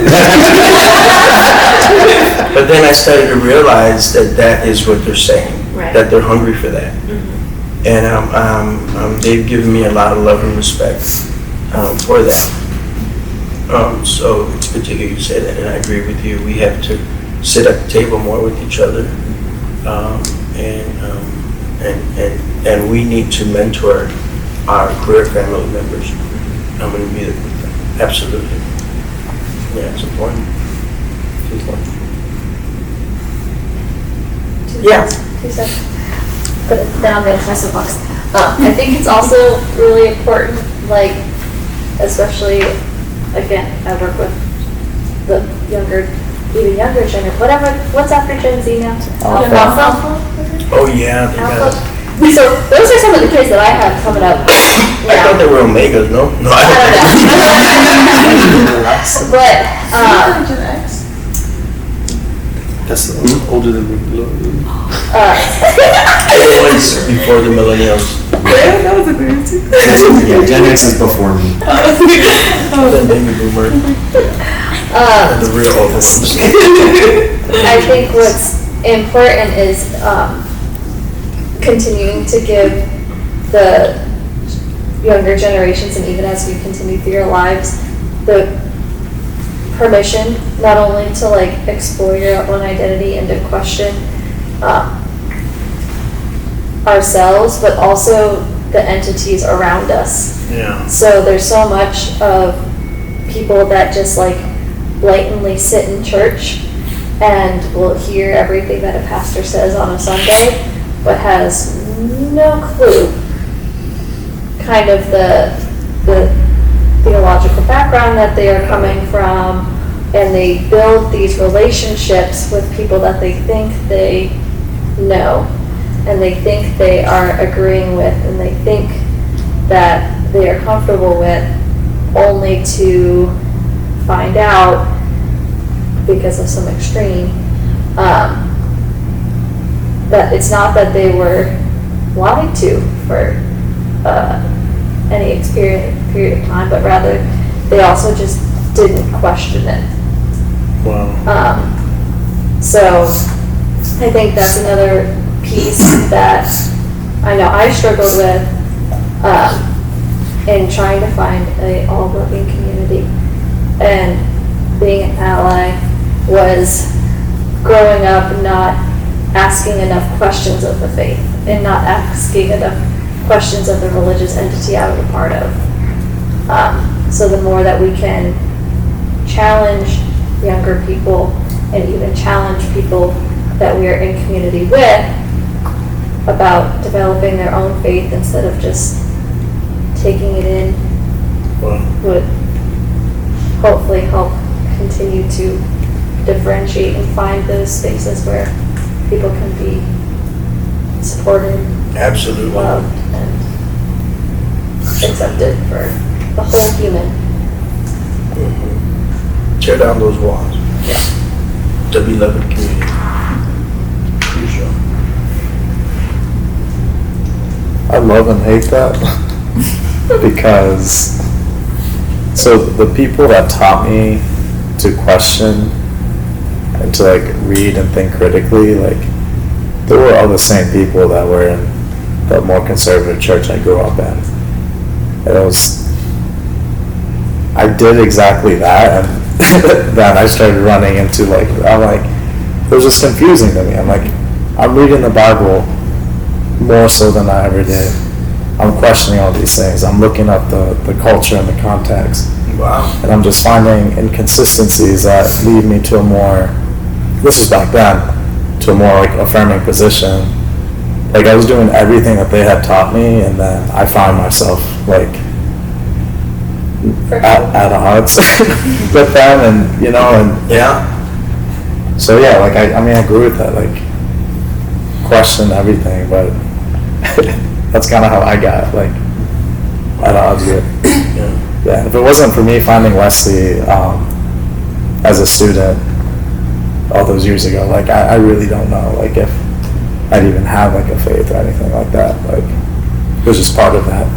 But then I started to realize that is what they're saying, right. That they're hungry for that. Mm-hmm. And they've given me a lot of love and respect for that. So it's good to hear you say that, and I agree with you. We have to sit at the table more with each other, and we need to mentor our queer family members. I'm going to be there with them. Absolutely. Yeah, it's important. It's important. Yeah. But then I'll go into my soapbox. I think it's also really important, especially, again, I work with the younger even younger whatever, what's after Gen Z now? Oh, yeah. They got Alpha. So those are some of the kids that I have coming up. I thought they were Omegas, no? No, I don't know. But, That's older than me. the ones before the millennials. Yeah, Gen X is before me. The baby boomer. The real old ones. I think what's important is continuing to give the younger generations, and even as we continue through your lives, the permission not only to like explore your own identity and to question ourselves, but also the entities around us. Yeah. So there's so much of people that just like blatantly sit in church and will hear everything that a pastor says on a Sunday, but has no clue kind of the theological background that they are coming from, and they build these relationships with people that they think they know and they think they are agreeing with and they think that they are comfortable with, only to find out because of some extreme that it's not that they were lied to for any period of time, but rather they also just didn't question it. Wow. So I think that's another piece that I know I struggled with in trying to find a all-loving community, and being an ally was growing up not asking enough questions of the faith and not asking enough questions of the religious entity I was a part of. So the more that we can challenge younger people and even challenge people that we are in community with about developing their own faith instead of just taking it in, would hopefully help continue to differentiate and find those spaces where people can be supported, Absolutely. loved, and accepted for the whole human. Tear down those walls. The beloved community. Crucial. I love and hate that because so the people that taught me to question and to like read and think critically, like they were all the same people that were in the more conservative church I grew up in. And I did exactly that, and then I started running into it was just confusing to me. I'm like, I'm reading the Bible more so than I ever did. I'm questioning all these things. I'm looking up the culture and the context. Wow. And I'm just finding inconsistencies that lead me to a more, this was back then, to a more like affirming position. Like I was doing everything that they had taught me, and then I found myself like at odds with them, and Yeah. so yeah, like I agree with that, like question everything, but that's kind of how I got like at odds with. Yeah, if it wasn't for me finding Wesley as a student all those years ago, like I really don't know like if I'd even have like a faith or anything like that. Like it was just part of that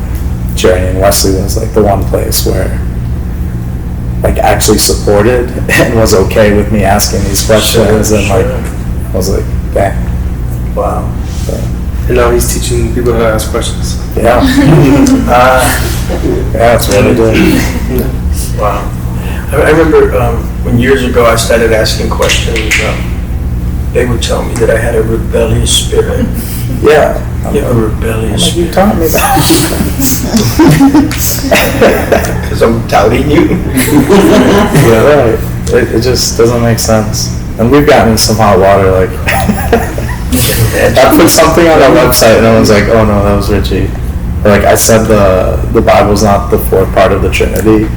journey, and Wesley was like the one place where like actually supported and was okay with me asking these questions, and like I was like, dang. Wow. And now he's teaching people how to ask questions. Yeah. Yeah, that's what I did. Wow. I remember when years ago I started asking questions, they would tell me that I had a rebellious spirit. Yeah. You have a rebellious Like, you spirit. taught me that. Because I'm doubting you. Yeah, right. It just doesn't make sense. And we've gotten in some hot water, like, I put something on our website and everyone's like, oh no, that was Richie. Or, like I said the Bible's not the fourth part of the Trinity.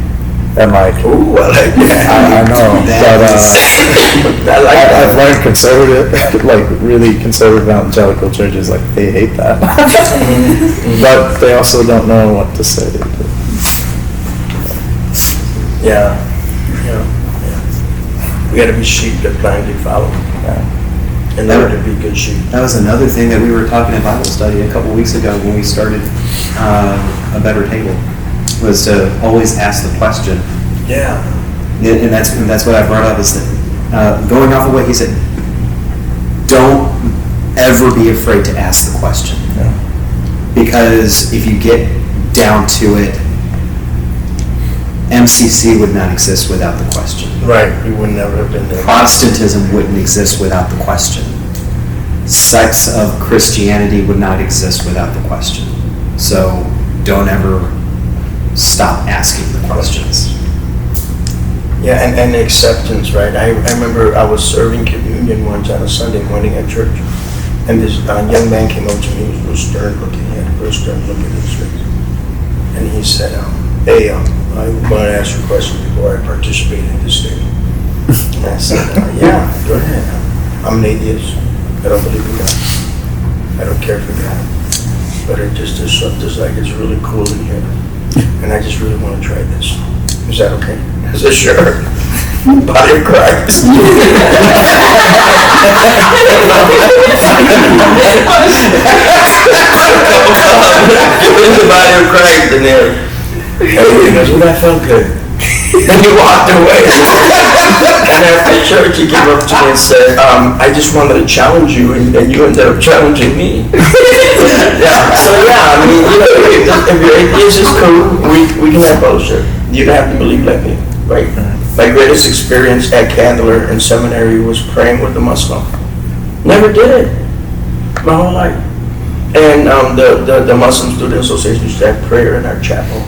And like, Ooh, I like that. I know, but I like I've that. learned conservative, like really conservative evangelical churches, like they hate that. But they also don't know what to say. Yeah. We gotta be sheep that blindly follow. In order to be good sheep. That was another thing that we were talking in Bible study a couple weeks ago when we started A Better Table, was to always ask the question. Yeah. And that's what I brought up, is that going off of what he said, don't ever be afraid to ask the question. Because if you get down to it, MCC would not exist without the question. Right, you would never have been there. Protestantism wouldn't exist without the question. Sects of Christianity would not exist without the question. So don't ever stop asking the questions. Yeah, and acceptance, right? I remember I was serving communion once on a Sunday morning at church, and this young man came up to me. He was real stern looking. He had a real stern look in his face. And he said, hey, I want to ask you a question before I participate in this thing. And I said, yeah, go ahead. I'm an atheist. I don't believe in God. I don't care for God. But it just is something like it's really cool in here. And I just really want to try this. Is that okay? I said, sure. Body of Christ. Give me the body of Christ in there. And he goes, well, that felt good. And he walked away. And after church, he came up to me and said, I just wanted to challenge you, and you ended up challenging me. Yeah. So yeah, I mean, you know, if you're atheist, it's cool. We can have bullshit. You don't have to believe like me, right? My greatest experience at Candler in seminary was praying with a Muslim. Never did it my whole life. And the Muslim Student Association used to have prayer in our chapel.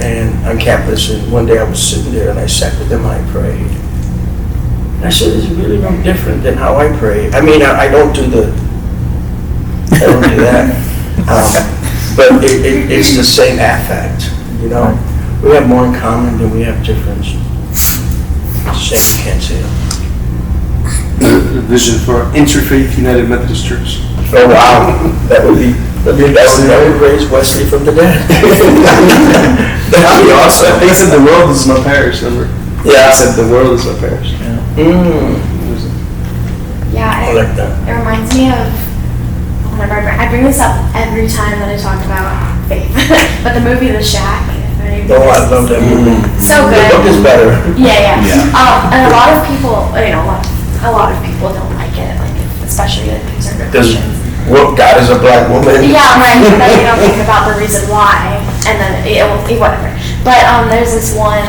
And on campus, and one day I was sitting there and I sat with them and I prayed. And I said, it's really no different than how I pray. I mean, I don't do that. But it's the same affect, you know? We have more in common than we have difference. Shame you can't say it. The vision for Interfaith United Methodist Church. Oh, wow. That would raise Wesley from the dead. That'd be awesome. I think it said the world is my parish, remember? Yeah. It said the world is my parish. Yeah, I like that. it reminds me of whenever I bring this up every time that I talk about faith. But the movie The Shack. Oh, I love that movie. So The good. book is better. Yeah. And a lot of people, a lot of people don't like it, like especially like conservative Christians. Well, God is a black woman. Yeah, right. And then you don't think about the reason why, and then whatever. But there's this one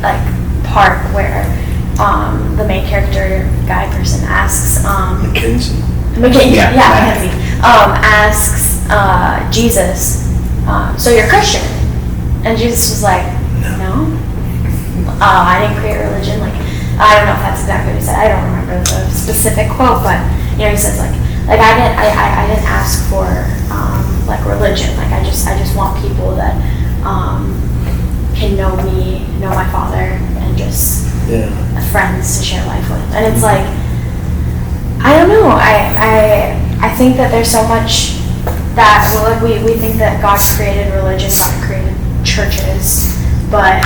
like part where the main character guy person asks Mackenzie. Mackenzie asks Jesus, so you're Christian? And Jesus was like, no. I didn't create a religion. Like, I don't know if that's exactly what he said. I don't remember the specific quote, but he says like I didn't ask for like religion. Like I just want people that can know me, know my Father, and just friends to share life with. And it's like, I don't know. I think that there's so much that we think that God created religion, God created churches, but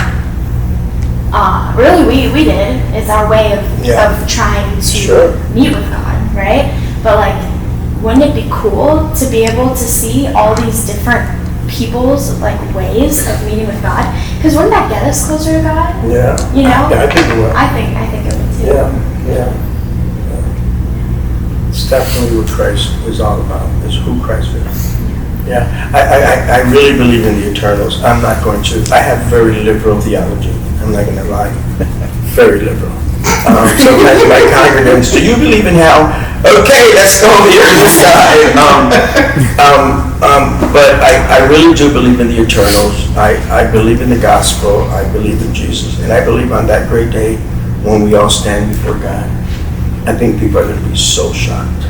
really we did. It's our way of trying to meet with God, right? But like, wouldn't it be cool to be able to see all these different people's like ways of meeting with God? Because wouldn't that get us closer to God? Yeah. You know? Yeah, I think it will. I think it would too. Yeah. It's definitely what Christ is all about, is who Christ is. Yeah, I really believe in the eternals. I have very liberal theology. I'm not going to lie. Very liberal. Sometimes my congregants, do you believe in hell? Okay, let's go over here to the side. But I really do believe in the eternals. I believe in the gospel. I believe in Jesus. And I believe on that great day when we all stand before God, I think people are going to be so shocked.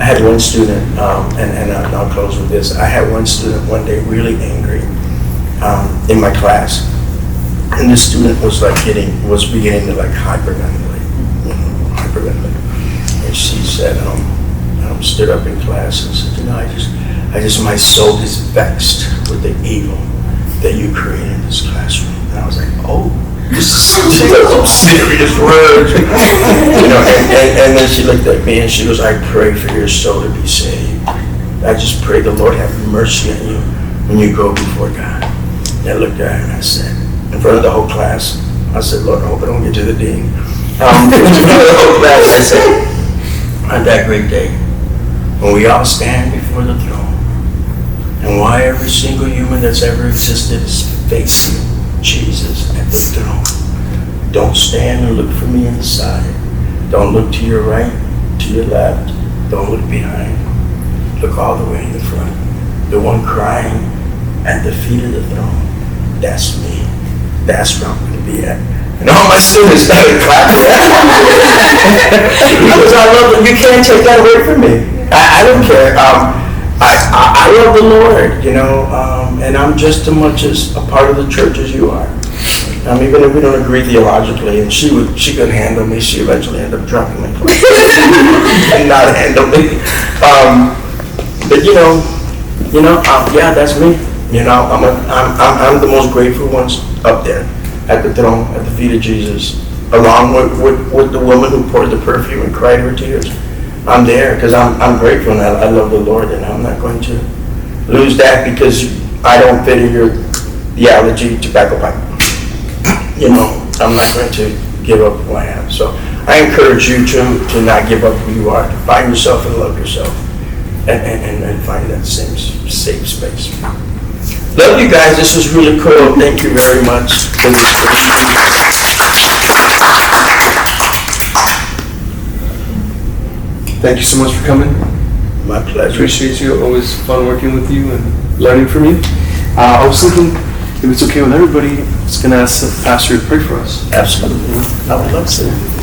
I had one student, and I'll close with this. I had one student one day really angry. in my class, and the student was beginning to like hyperventilate, hyperventilate. And she said, stood up in class and said, my soul is vexed with the evil that you created in this classroom. And I was like, oh, this is some serious words. And then she looked at me and she goes, I pray for your soul to be saved. I just pray the Lord have mercy on you when you go before God. And I looked at her and I said, in front of the whole class, I said, Lord, I hope I don't get to the dean. In front of the whole class, I said, on that great day, when we all stand before the throne, and why every single human that's ever existed is facing Jesus at the throne. Don't stand and look for me on the side. Don't look to your right, to your left. Don't look behind. Look all the way in the front. The one crying at the feet of the throne. That's me. That's where I'm going to be at. And all my students started clapping. Because I love it. You can't take that away from me. I don't care. I love the Lord, and I'm just as much as a part of the church as you are. Even if we don't agree theologically, and she couldn't handle me, she eventually ended up dropping my class and not handle me. But yeah, that's me. I'm the most grateful ones up there at the throne, at the feet of Jesus, along with the woman who poured the perfume and cried her tears. I'm there because I'm grateful and I love the Lord, and I'm not going to lose that because I don't fit in your theology tobacco pipe. I'm not going to give up who I am. So I encourage you to not give up who you are, to find yourself and love yourself, and find that same safe space. Love you guys. This was really cool. Thank you very much. Thank you so much for coming. My pleasure. Appreciate you. Always fun working with you and learning from you. I was thinking, if it's okay with everybody, I was going to ask the pastor to pray for us. Absolutely. I would love to.